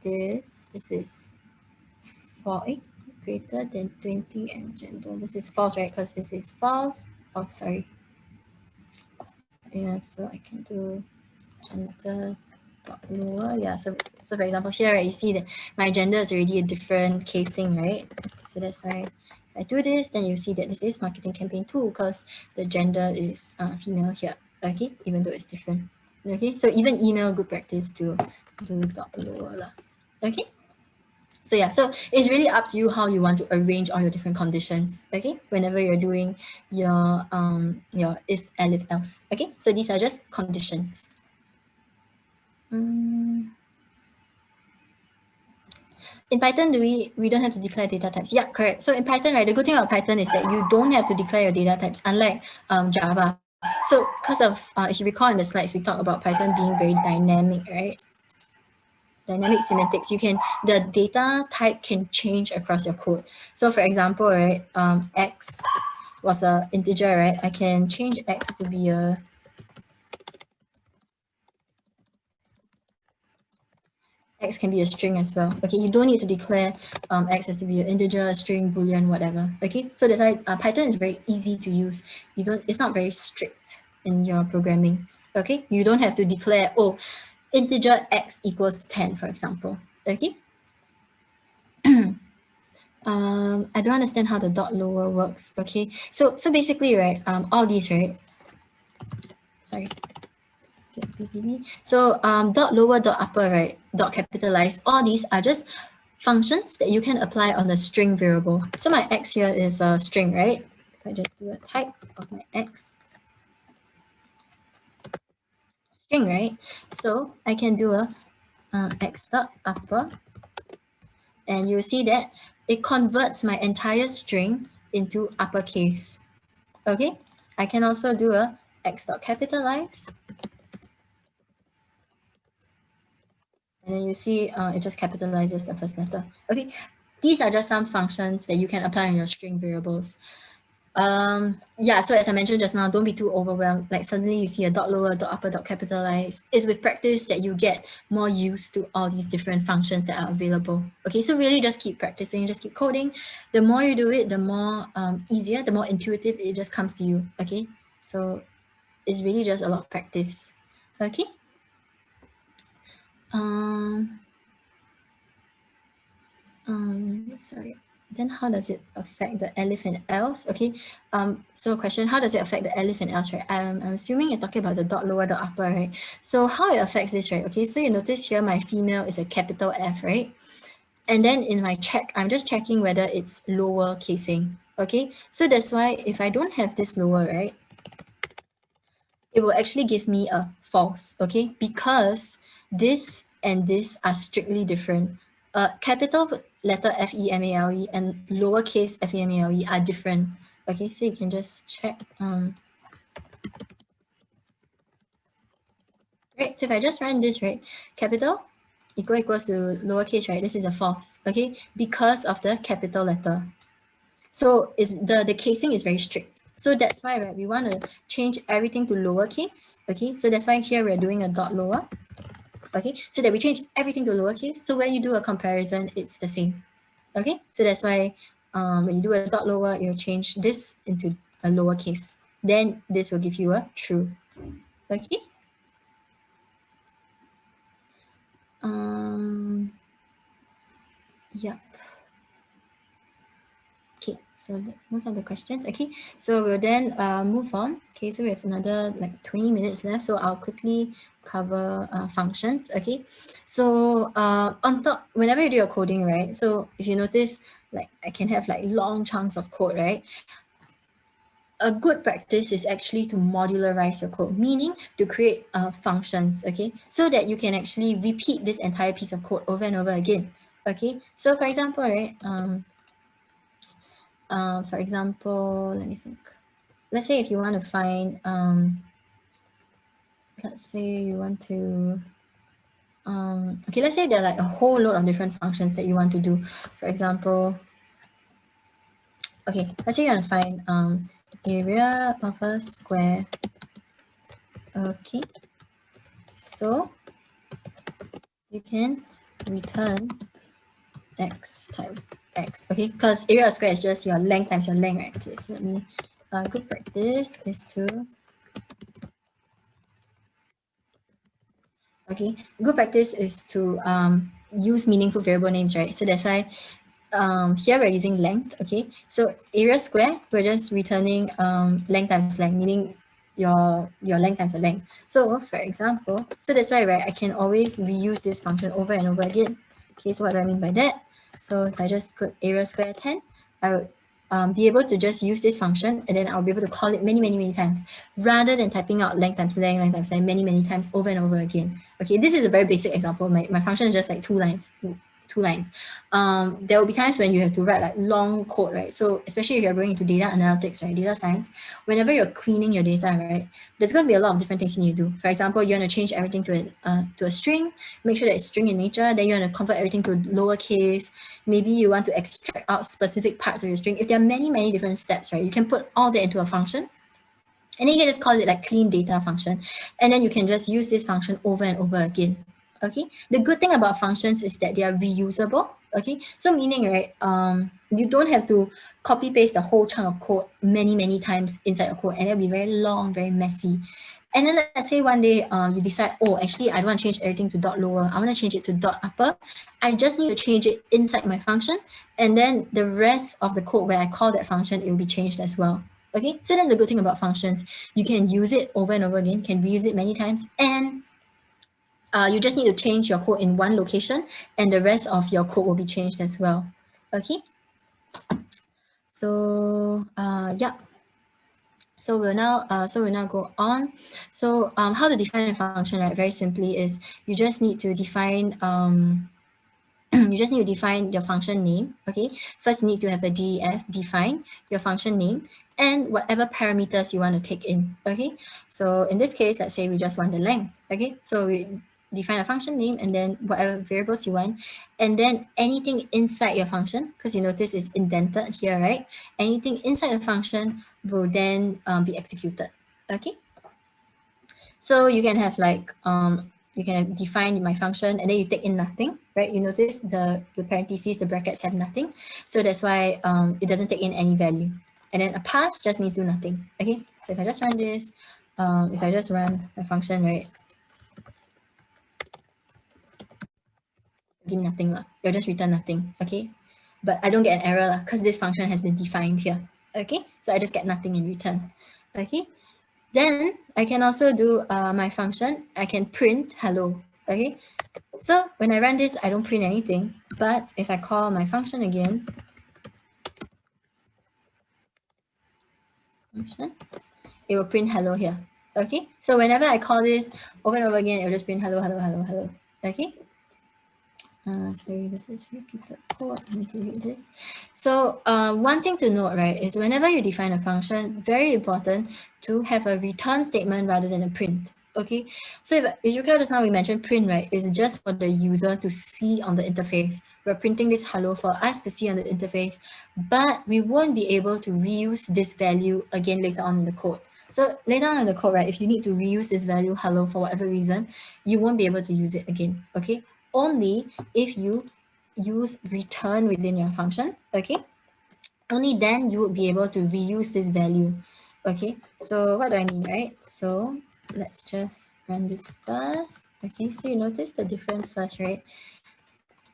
this is for greater than 20 and gender, this is false, right? Because this is false. Oh, sorry. Yeah, so I can do gender dot lower. Yeah, so for example here, right, you see that my gender is already a different casing, right? So that's why if I do this, then you see that this is marketing campaign 2 because the gender is female here. Okay, even though it's different. Okay, so even email, good practice to do dot lower lah. Okay, so yeah, so it's really up to you how you want to arrange all your different conditions. Okay, whenever you're doing your if, elif, else. Okay, so these are just conditions. In Python, we don't have to declare data types? Yeah, correct. So in Python, right, the good thing about Python is that you don't have to declare your data types, unlike Java. So because of, if you recall in the slides, we talked about Python being very dynamic, right? Dynamic semantics, the data type can change across your code. So for example, right, X was a integer, right? I can change X to be a, X can be a string as well. Okay, you don't need to declare X as to be an integer, a string, boolean, whatever. Okay, so that's why Python is very easy to use. It's not very strict in your programming. Okay, you don't have to declare, oh, integer X equals 10, for example. Okay. I don't understand how the dot lower works. Okay, so basically, right, all these, right, sorry, get PPB. So dot lower, dot upper, right, dot capitalize, all these are just functions that you can apply on a string variable. So my X here is a string, right? If I just do a type of my X, string, right? So I can do a X dot upper, and you see that it converts my entire string into uppercase. Okay, I can also do a X dot capitalize, and then you see it just capitalizes the first letter. Okay, these are just some functions that you can apply in your string variables. Yeah, so as I mentioned just now, don't be too overwhelmed. Like suddenly you see a dot lower, dot upper, dot capitalize. It's with practice that you get more used to all these different functions that are available. Okay, so really just keep practicing, just keep coding. The more you do it, the more easier, the more intuitive it just comes to you. Okay, so it's really just a lot of practice. Okay. Sorry. Then how does it affect the elif and else? Okay. So question, how does it affect the elif and else, right? I'm assuming you're talking about the dot lower, dot upper, right? So how it affects this, right? Okay, so you notice here my female is a capital F, right? And then in my check, I'm just checking whether it's lower casing. Okay, so that's why if I don't have this lower, right, it will actually give me a false, okay? Because this and this are strictly different. Capital letter FEMALE and lowercase FEMALE are different. Okay, so you can just check. Right, so if I just run this, right, capital equals to lowercase, right, this is a false, okay, because of the capital letter. So is the casing is very strict. So that's why, right, we want to change everything to lowercase. Okay, so that's why here we're doing a dot lower. Okay, so that we change everything to lowercase. So when you do a comparison, it's the same. Okay, so that's why when you do a dot lower, you'll change this into a lowercase. Then this will give you a true. Okay. Yeah. Okay, so that's most of the questions. Okay, so we'll then move on. Okay, so we have another like 20 minutes left. So I'll quickly cover functions. Okay, so on top, whenever you do your coding, right? So if you notice, like I can have like long chunks of code, right? A good practice is actually to modularize your code, meaning to create functions, okay, so that you can actually repeat this entire piece of code over and over again. Okay, so for example, right, for example, let me think. Let's say if you want to find, let's say you want to, okay, let's say there are like a whole lot of different functions that you want to do. For example, okay, let's say you want to find area of a square. Okay, so you can return x times x, okay, because area of square is just your length times your length, right? Okay, so let me, good practice is to, okay, good practice is to use meaningful variable names, right? So that's why here we're using length, okay? So area square, we're just returning length times length, meaning your length times your length. So for example, so that's why, right, I can always reuse this function over and over again. Okay, so what do I mean by that? So if I just put area square 10, I would be able to just use this function, and then I'll be able to call it many times rather than typing out length times length times length many times over and over again. Okay, this is a very basic example. My function is just like two lines. There will be times when you have to write like long code, right? So especially if you're going into data analytics, right, data science, whenever you're cleaning your data, right, there's going to be a lot of different things you need to do. For example, you want to change everything to a string, make sure that it's string in nature. Then you want to convert everything to lowercase. Maybe you want to extract out specific parts of your string. If there are many different steps, right, you can put all that into a function. And then you can just call it like clean data function. And then you can just use this function over and over again. Okay. The good thing about functions is that they are reusable. Okay. So meaning, right, you don't have to copy paste the whole chunk of code many times inside your code, and it'll be very long, very messy. And then let's say one day you decide, oh, actually, I don't want to change everything to dot lower. I want to change it to dot upper. I just need to change it inside my function. And then the rest of the code where I call that function, it will be changed as well. Okay, so that's the good thing about functions. You can use it over and over again, can reuse it many times, and you just need to change your code in one location, and the rest of your code will be changed as well. Okay, so yeah. So we'll now go on. So how to define a function, right? Very simply is you just need to define you just need to define your function name. Okay, first you need to have a def, define your function name and whatever parameters you want to take in. Okay, so in this case, let's say we just want the length. Okay, so we define a function name and then whatever variables you want, and then anything inside your function, because you notice it's indented here, right? Anything inside the function will then be executed. Okay, so you can have like you can define my function and then you take in nothing, right? You notice the parentheses, the brackets have nothing. So that's why it doesn't take in any value. And then a pass just means do nothing. Okay, so if I just run this, if I just run my function, right, give me nothing lah. You'll just return nothing. Okay, but I don't get an error lah because this function has been defined here. Okay, so I just get nothing in return. Okay, then I can also do my function. I can print hello. Okay, so when I run this, I don't print anything. But if I call my function again, it will print hello here. Okay, so whenever I call this over and over again, it will just print hello. Okay. Sorry, this is repeated code. I need to read this. So one thing to note, right, is whenever you define a function, very important to have a return statement rather than a print. Okay, so if you recall just now we mentioned print, right, is just for the user to see on the interface. We're printing this hello for us to see on the interface, but we won't be able to reuse this value again later on in the code. So later on in the code, right, if you need to reuse this value hello for whatever reason, you won't be able to use it again. Okay, only if you use return within your function. Okay, only then you would be able to reuse this value. Okay, so what do I mean, right? So let's just run this first. Okay, so you notice the difference first, right?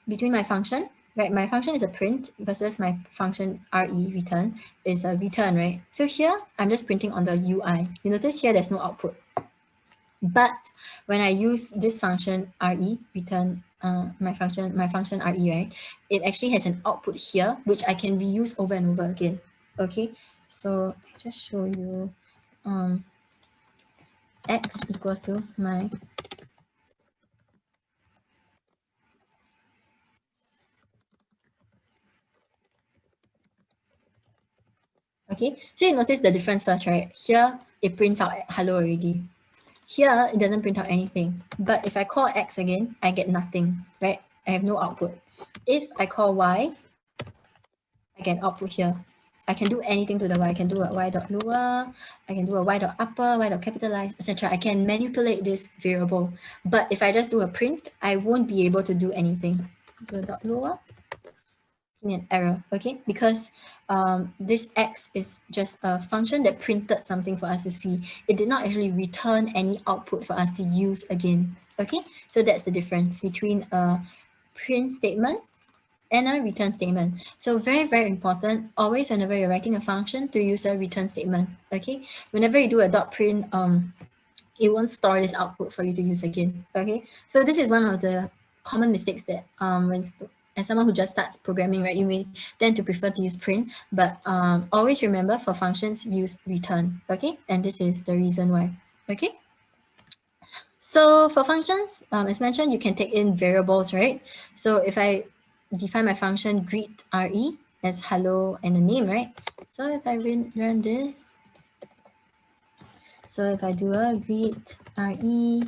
Between my function, right? My function is a print versus my function return is a return, right? So here, I'm just printing on the UI. You notice here, there's no output. But when I use this function return, my function re, right? It actually has an output here, which I can reuse over and over again. Okay, so just show you x equals to my okay. So you notice the difference first, right? Here it prints out hello already. Here it doesn't print out anything. But if I call x again, I get nothing, right? I have no output. If I call y, I can output here. I can do anything to the y. I can do a y dot lower, I can do a y dot upper, y dot capitalize, etc. I can manipulate this variable. But if I just do a print, I won't be able to do anything. Do a dot lower, give me an error, okay? Because this x is just a function that printed something for us to see. It did not actually return any output for us to use again, okay? So that's the difference between a print statement and a return statement. So very, very important, always whenever you're writing a function to use a return statement, okay? Whenever you do a dot print, it won't store this output for you to use again, okay? So this is one of the common mistakes that as someone who just starts programming, right, you may tend to prefer to use print, but always remember for functions, use return, okay? And this is the reason why, okay? So for functions, as mentioned, you can take in variables, right? So if I define my function greet re as hello and a name, right? So if I run this, so if I do a greet re,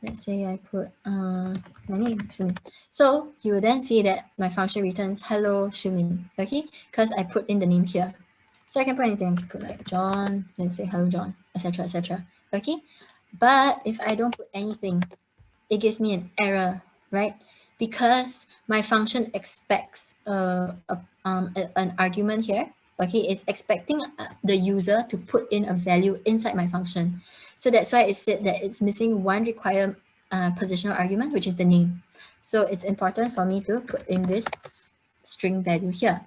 let's say I put my name, Shumin. So you will then see that my function returns hello Shumin, okay? Because I put in the name here. So I can put anything, I can put like John, let's say hello John, etc. etc. Okay? But if I don't put anything, it gives me an error, right? Because my function expects an argument here. Okay, it's expecting the user to put in a value inside my function. So that's why it said that it's missing one required positional argument, which is the name. So it's important for me to put in this string value here.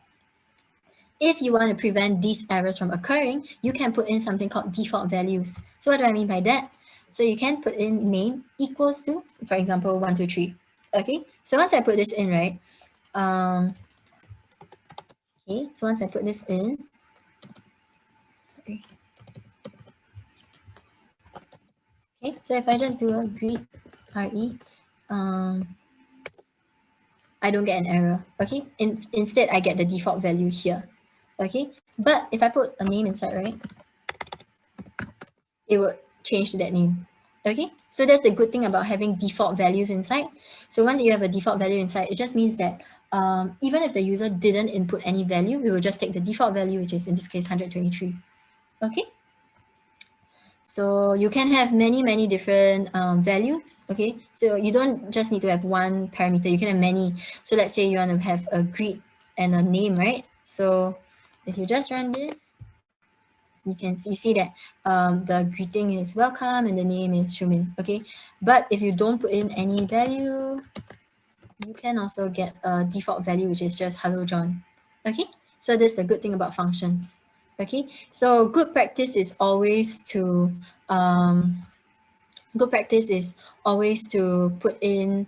If you want to prevent these errors from occurring, you can put in something called default values. So what do I mean by that? So you can put in name equals to, for example, 123. Okay, so once I put this in, right? Okay, so once I put this in, sorry. Okay, so if I just do a greet re, I don't get an error. Okay, instead I get the default value here. Okay, but if I put a name inside, right, it would change to that name. Okay, so that's the good thing about having default values inside. So once you have a default value inside, it just means that even if the user didn't input any value, we will just take the default value, which is in this case 123. Okay, so you can have many different values. Okay, so you don't just need to have one parameter, you can have many. So let's say you want to have a greet and a name, right? So if you just run this, you see that the greeting is welcome and the name is Shumin. Okay, but if you don't put in any value, you can also get a default value, which is just hello John. Okay, so that's the good thing about functions. Okay, so good practice is always to put in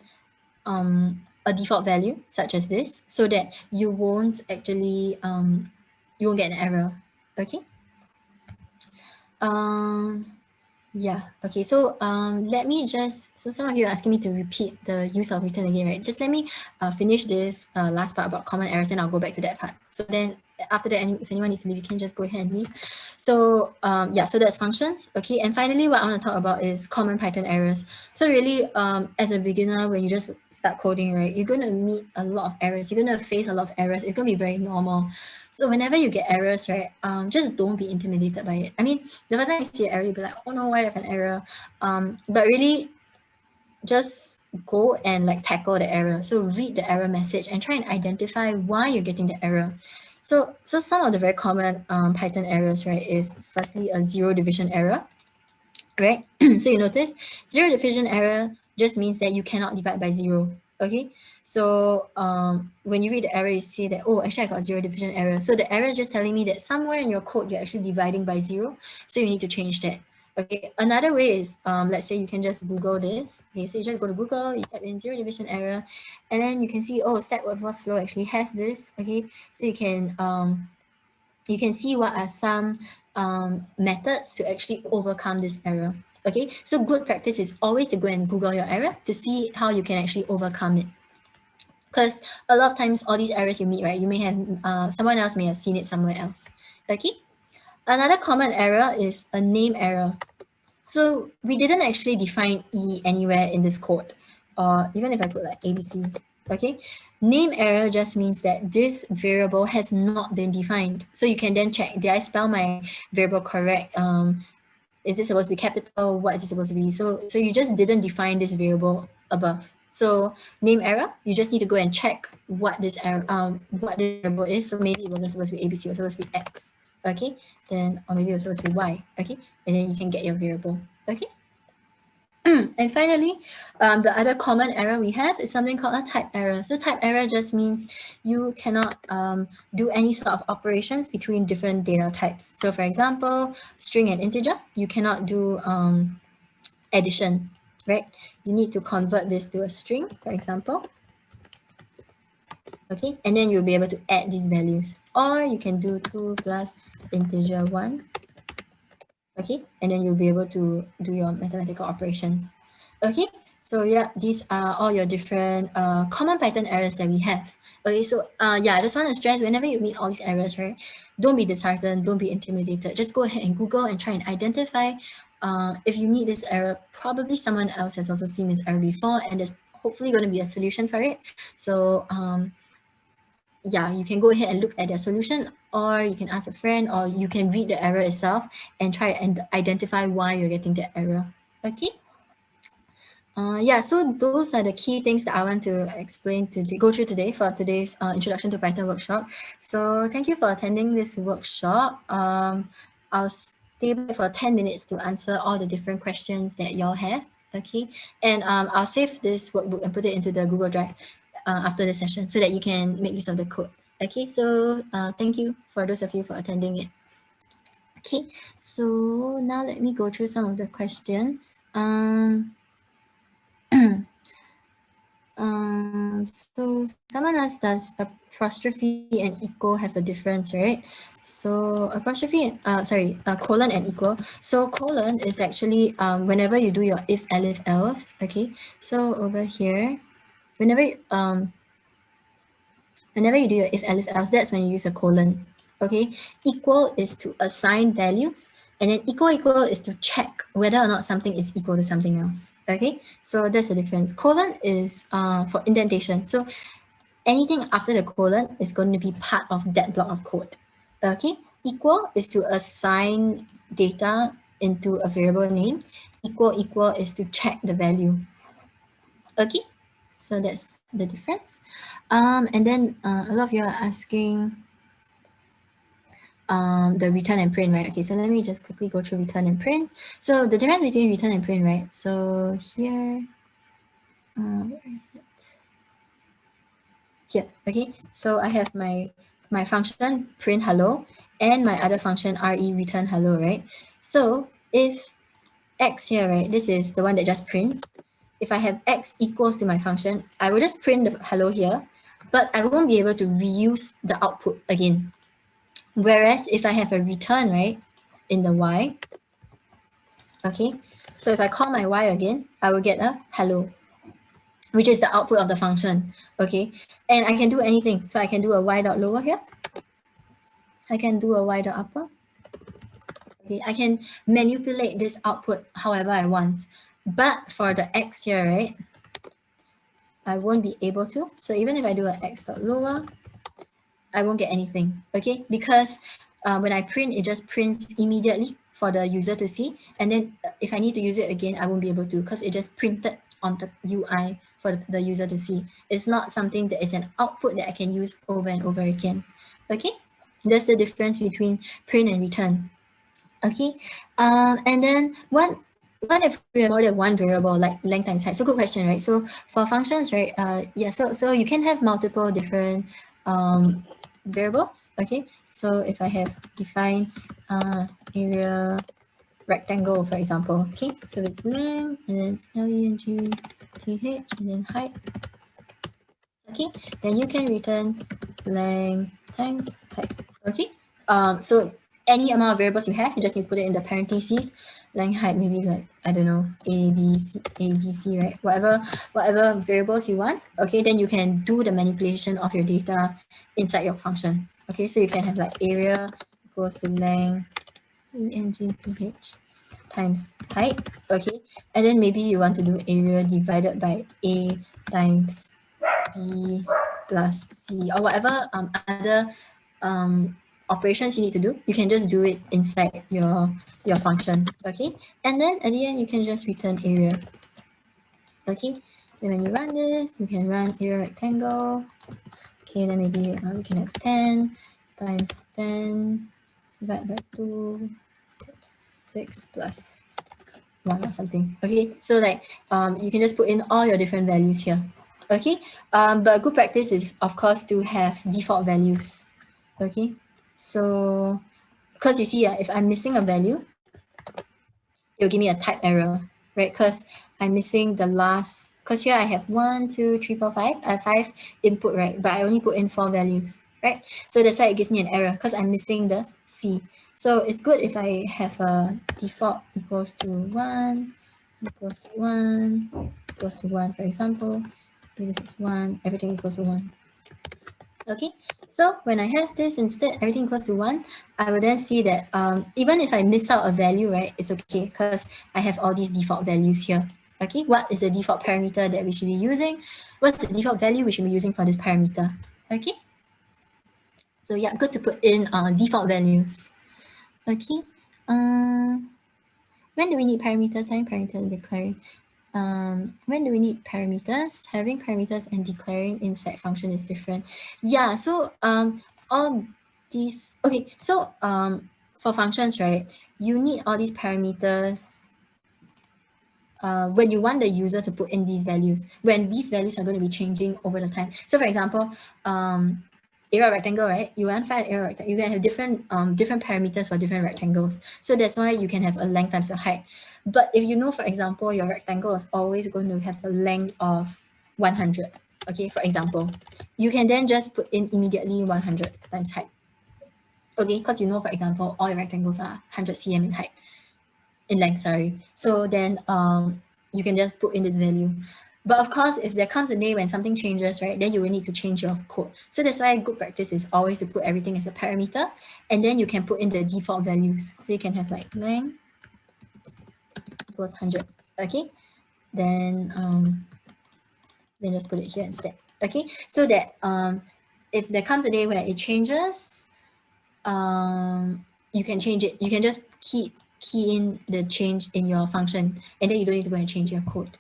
a default value such as this, so that you won't actually you won't get an error. Okay. Yeah, okay, so let me just, so some of you are asking me to repeat the use of return again, right? Just let me finish this last part about common errors, then I'll go back to that part. So then after that, if anyone needs to leave, you can just go ahead and leave. So yeah, so that's functions. Okay, and finally what I want to talk about is common Python errors. So really, as a beginner, when you just start coding, right, you're going to meet a lot of errors. You're going to face a lot of errors. It's going to be very normal. So whenever you get errors, right, just don't be intimidated by it. I mean, the first time you see an error, you'll be like, oh no, why I have an error? But really, just go and like tackle the error. So read the error message and try and identify why you're getting the error. So some of the very common Python errors, right, is firstly a zero division error. right? So you notice zero division error just means that you cannot divide by zero. Okay, so when you read the error, you see that, oh, actually I got zero division error. So the error is just telling me that somewhere in your code you're actually dividing by zero. So you need to change that. Okay, another way is let's say you can just Google this. Okay, so you just go to Google, you type in zero division error, and then you can see, oh, Stack Overflow actually has this. Okay, so you can see what are some methods to actually overcome this error. Okay, so good practice is always to go and Google your error to see how you can actually overcome it. Because a lot of times all these errors you meet, right, you may have, someone else may have seen it somewhere else. Okay, another common error is a name error. So we didn't actually define E anywhere in this code, or even if I put like ABC, okay? Name error just means that this variable has not been defined. So you can then check, did I spell my variable correct? Is it supposed to be capital? What is it supposed to be? So you just didn't define this variable above. So name error, you just need to go and check what this error, what the variable is. So maybe it wasn't supposed to be ABC, it was supposed to be X. Okay, then or maybe it was supposed to be Y. Okay, and then you can get your variable. Okay. And finally, the other common error we have is something called a type error. So type error just means you cannot do any sort of operations between different data types. So for example, string and integer, you cannot do addition, right? You need to convert this to a string, for example. Okay, and then you'll be able to add these values. Or you can do 2 plus integer 1. Okay, and then you'll be able to do your mathematical operations. Okay, so yeah, these are all your different common Python errors that we have. Okay, so yeah, I just want to stress, whenever you meet all these errors, right, don't be disheartened, don't be intimidated. Just go ahead and Google and try and identify. If you meet this error, probably someone else has also seen this error before, and there's hopefully going to be a solution for it. So yeah, you can go ahead and look at their solution, or you can ask a friend, or you can read the error itself and try and identify why you're getting the error. Okay. Yeah, so those are the key things that I want to explain today, go through today for today's Introduction to Python workshop. So thank you for attending this workshop. I'll stay back for 10 minutes to answer all the different questions that y'all have. Okay, and I'll save this workbook and put it into the Google Drive after the session so that you can make use of the code. Okay, so thank you for those of you for attending it. Okay, so now let me go through some of the questions. So someone asked, does apostrophe and equal have a difference, right? So apostrophe, colon and equal. So colon is actually whenever you do your if, elif, else. Okay, so over here, whenever you do your if, elif, else, that's when you use a colon. Okay, equal is to assign values, and then equal is to check whether or not something is equal to something else. Okay, so that's the difference. Colon is for indentation. So anything after the colon is going to be part of that block of code. Okay, equal is to assign data into a variable name. Equal is to check the value. Okay, so that's the difference. And then a lot of you are asking the return and print, right? Okay, so let me just quickly go through return and print. So the difference between return and print, right? So here, where is it? Here, okay. So I have my function print hello and my other function re return hello, right? So if x here, right, this is the one that just prints. If I have x equals to my function, I will just print the hello here, but I won't be able to reuse the output again. Whereas if I have a return, right, in the y, okay, so if I call my y again, I will get a hello, which is the output of the function, okay? And I can do anything. So I can do a y dot lower here. I can do a y dot upper. Okay, I can manipulate this output however I want. But for the x here, right, I won't be able to. So even if I do a x dot lower, I won't get anything, okay? Because when I print, it just prints immediately for the user to see. And then if I need to use it again, I won't be able to because it just printed on the UI for the user to see. It's not something that is an output that I can use over and over again, okay? That's the difference between print and return. Okay, and then what if we have more than one variable like length times height? So good question, right? So for functions, right? Yeah. So you can have multiple different variables. Okay. So if I have define area rectangle, for example. Okay. So it's length and then length and then height. Okay. Then you can return length times height. Okay. So any amount of variables you have, you just need to put it in the parentheses. Length, height, maybe like, I don't know, A, B, C, right? Whatever variables you want. Okay, then you can do the manipulation of your data inside your function. Okay, so you can have like area equals to length, ENG2H times height. Okay, and then maybe you want to do area divided by A times B plus C or whatever other operations you need to do, you can just do it inside your function. Okay, and then at the end you can just return area. Okay, so when you run this, you can run area rectangle. Okay, then maybe we can have 10 times 10 divided by 2, 6 plus 1 or something. Okay, so like you can just put in all your different values here. Okay, but good practice is of course to have default values. Okay, so because you see if I'm missing a value, it'll give me a type error, right? Because I'm missing the last, because here I have 1, 2, 3, 4, 5. I have 5 input, right? But I only put in 4 values, right? So that's why it gives me an error because I'm missing the C. So it's good if I have a default equals to 1, equals to 1, equals to 1, for example. Maybe this is 1, everything equals to 1. Okay, so when I have this instead, everything equals to 1, I will then see that even if I miss out a value, right, it's okay because I have all these default values here. Okay, what is the default parameter that we should be using? What's the default value we should be using for this parameter? Okay, so yeah, good to put in default values. Okay, when do we need parameters? Having parameters and declaring. When do we need parameters? Having parameters and declaring inside function is different. Yeah, so all these, okay, so for functions, right, you need all these parameters when you want the user to put in these values, when these values are going to be changing over the time. So for example, area rectangle, right? You want to find area rectangle, you can have different parameters for different rectangles. So that's why you can have a length times a height. But if you know, for example, your rectangle is always going to have a length of 100, okay, for example, you can then just put in immediately 100 times height. Okay, because you know, for example, all your rectangles are 100 cm in height, in length, sorry. So then you can just put in this value. But of course, if there comes a day when something changes, right, then you will need to change your code. So that's why good practice is always to put everything as a parameter, and then you can put in the default values. So you can have like length equals 100. Okay, then just put it here instead. Okay, so that if there comes a day where it changes, you can change it. You can just key in the change in your function, and then you don't need to go and change your code.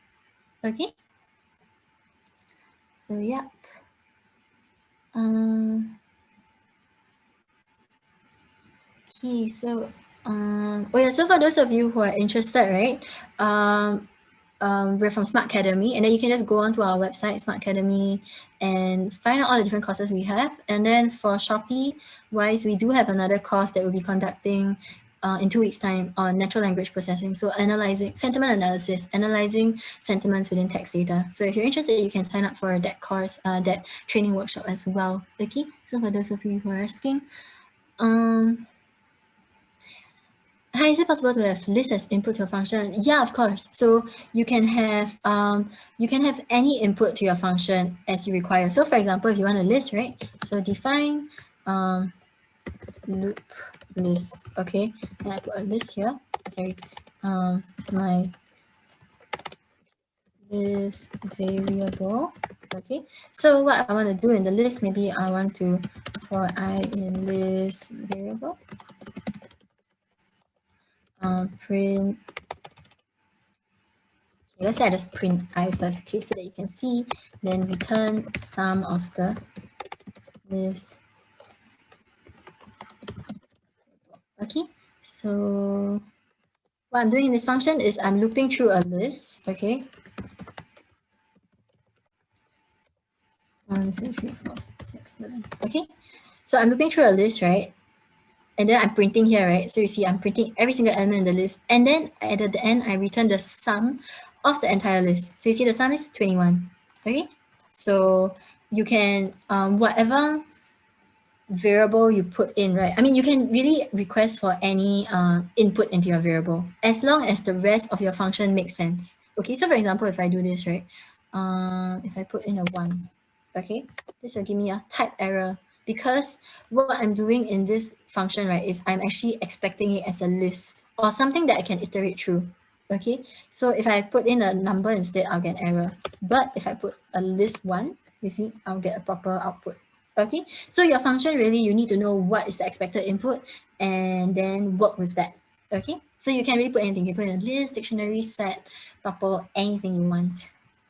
Okay, so yeah. Okay, so oh yeah, so for those of you who are interested, right, we're from Smartcademy, and then you can just go onto our website, Smartcademy, and find out all the different courses we have. And then for Shopee wise, we do have another course that we'll be conducting in 2 weeks' time on natural language processing. So analyzing sentiment analysis, analyzing sentiments within text data. So if you're interested, you can sign up for that course, that training workshop as well. Okay, so for those of you who are asking, hi, is it possible to have list as input to a function? Yeah, of course. So you can have any input to your function as you require. So for example, if you want a list, right? So define loop list. Okay, and I put a list here. Sorry, my list variable. Okay, so what I want to do in the list, maybe I want to for I in list variable. Print. Okay, let's say I just print I first, okay, so that you can see, then return sum of the list. Okay, so What I'm doing in this function is I'm looping through a list, okay? 1, 2, 3, 4, 5, 6, 7. Okay, so I'm looping through a list, right? And then I'm printing here, right? So you see I'm printing every single element in the list. And then at the end, I return the sum of the entire list. So you see the sum is 21, okay? So you can, whatever variable you put in, right? I mean, you can really request for any input into your variable as long as the rest of your function makes sense. Okay, so for example, if I do this, right? If I put in a 1, okay, this will give me a type error because what I'm doing in this function, right, is I'm actually expecting it as a list or something that I can iterate through. Okay, so if I put in a number instead, I'll get error. But if I put a list 1, you see, I'll get a proper output. Okay, so your function really, you need to know what is the expected input and then work with that. Okay, so you can really put anything. You can put in a list, dictionary, set, tuple, anything you want.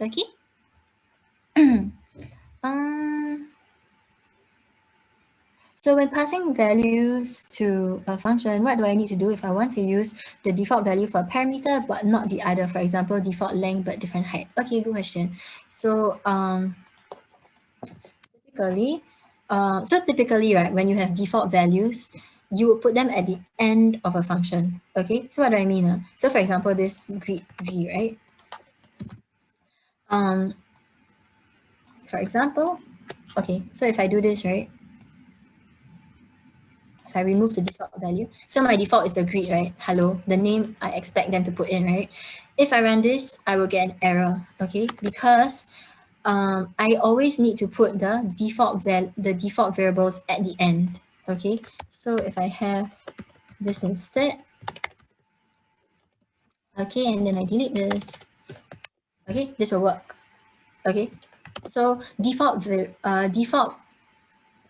Okay. um, so when passing values to a function, what do I need to do if I want to use the default value for a parameter but not the other? For example, default length but different height. Okay, good question. So typically, right, when you have default values, you will put them at the end of a function. Okay, so what do I mean? So for example, this greet v, right? Um, for example, okay, so if I do this, right? If I remove the default value, so my default is the greet, right? Hello, the name I expect them to put in, right? If I run this, I will get an error, okay? Because I always need to put the default variables at the end, okay? So if I have this instead, okay, and then I delete this, okay, this will work, okay? So default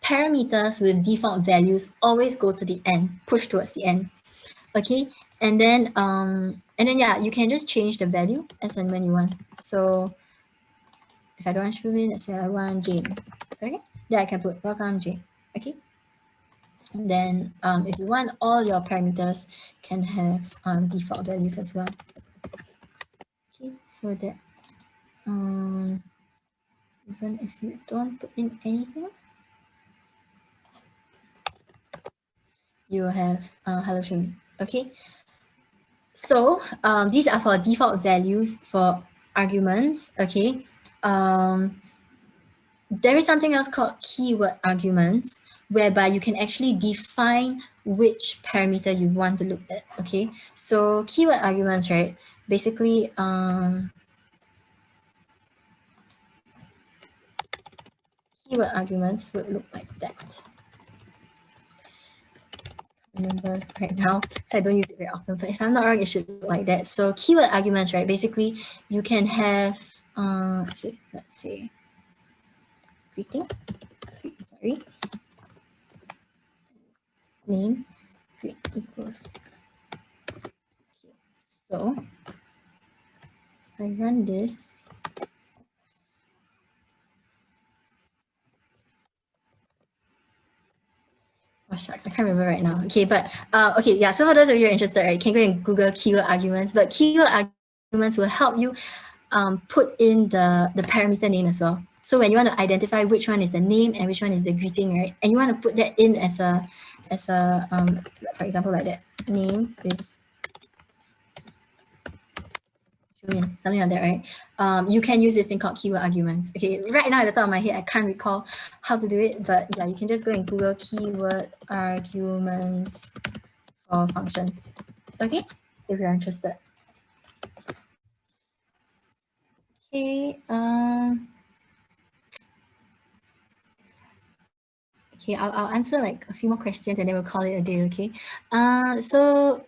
parameters with default values always go to the end, push towards the end, okay? And then yeah, you can just change the value as and when you want. So if I don't want Shubin, let's say I want Jane, okay? Then I can put welcome Jane, okay? And then if you want, all your parameters can have default values as well. Okay, so that even if you don't put in anything, you will have hello Shumi. Okay, so these are for default values for arguments. Okay, there is something else called keyword arguments, whereby you can actually define which parameter you want to look at. Okay, so keyword arguments, right? Basically, keyword arguments would look like that. Remember right now, so I don't use it very often, but if I'm not wrong, it should look like that. So keyword arguments, right? Basically, you can have, okay, let's say, greeting, sorry, name, greet equals. Okay. So if I run this, oh shucks, I can't remember right now. Okay, but okay, yeah. So for those of you who are interested, right, you can go and Google keyword arguments. But keyword arguments will help you put in the parameter name as well. So when you want to identify which one is the name and which one is the greeting, right, and you want to put that in as a for example, like that, name is something like that, right? You can use this thing called keyword arguments. Okay, right now at the top of my head, I can't recall how to do it, but yeah, you can just go and Google keyword arguments for functions. Okay, if you're interested. Okay. Okay, I'll answer like a few more questions and then we'll call it a day. Okay. So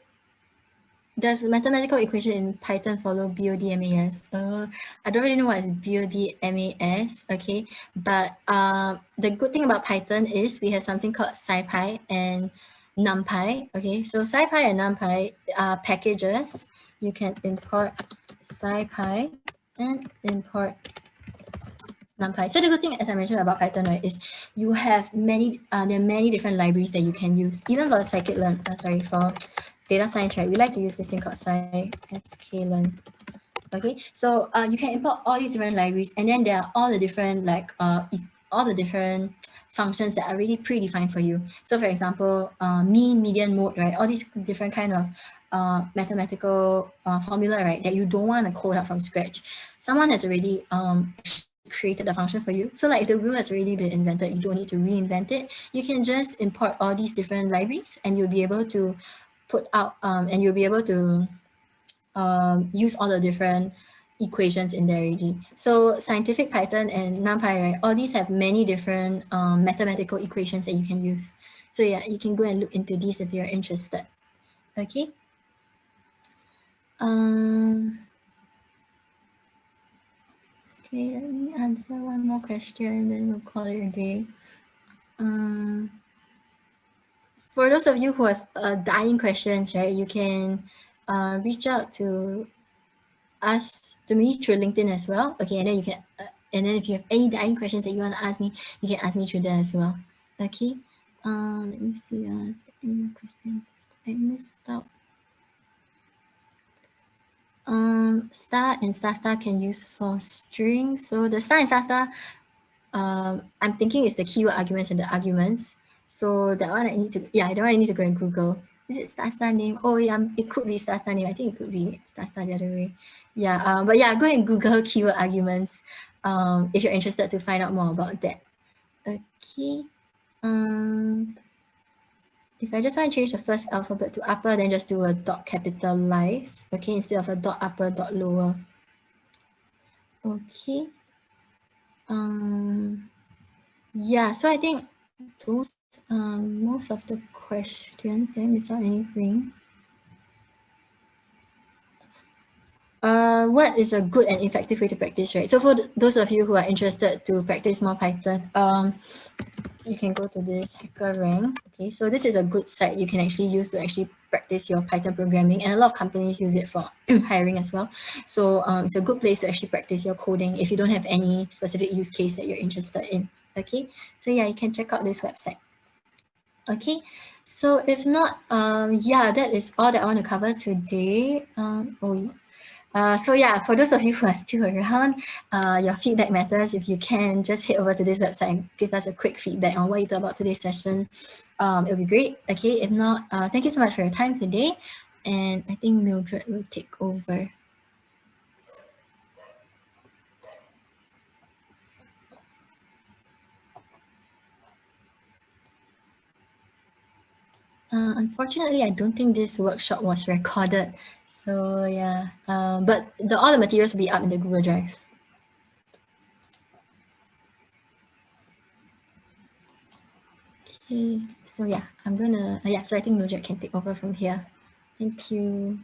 does mathematical equation in Python follow BODMAS? I don't really know what is BODMAS, okay, but the good thing about Python is we have something called SciPy and NumPy, okay, so SciPy and NumPy are packages. You can import SciPy and import NumPy. So the good thing, as I mentioned about Python, right, is you have many, there are many different libraries that you can use, even for scikit-learn, for data science, right, we like to use this thing called scikit-learn. Okay, so you can import all these different libraries, and then there are all the different all the different functions that are really predefined for you. So for example, mean, median, mode, right, all these different kind of mathematical formula, right, that you don't want to code out from scratch. Someone has already created the function for you. So like if the rule has already been invented, you don't need to reinvent it. You can just import all these different libraries, and you'll be able to put out and you'll be able to use all the different equations in there already. So scientific Python and NumPy, right, all these have many different mathematical equations that you can use. So yeah, you can go and look into these if you're interested. Okay. Okay, let me answer one more question and then we'll call it a day. For those of you who have dying questions, right, you can reach out to us, to me, through LinkedIn as well. Okay, and then you can, and then if you have any dying questions that you want to ask me, you can ask me through there as well. Okay, let me see. Any more questions I missed out? Star and star can use for string. So the star and star, I'm thinking it's the keyword arguments and the arguments. So that one I need to, yeah, that one I need to go and Google. Is it star name? Oh yeah, it could be star name. I think it could be star the other way. Yeah, but yeah, go and Google keyword arguments if you're interested to find out more about that. Okay. If I just want to change the first alphabet to upper, then just do a dot capitalize, okay, instead of a dot upper, dot lower. Okay. Yeah, so I think those most of the questions. Did I miss out anything? What is a good and effective way to practice, right? So for those of you who are interested to practice more Python, you can go to this HackerRank. Okay, so this is a good site you can actually use to actually practice your Python programming, and a lot of companies use it for hiring as well. So it's a good place to actually practice your coding if you don't have any specific use case that you're interested in. Okay, so yeah, you can check out this website. Okay, so if not, yeah, that is all that I want to cover today. So yeah, for those of you who are still around, your feedback matters. If you can, just head over to this website and give us a quick feedback on what you thought about today's session. It'll be great. Okay, if not, thank you so much for your time today. And I think Mildred will take over. Unfortunately, I don't think this workshop was recorded. So yeah, but all the materials will be up in the Google Drive. Okay, so yeah, I'm gonna, yeah, so I think Mildred can take over from here. Thank you.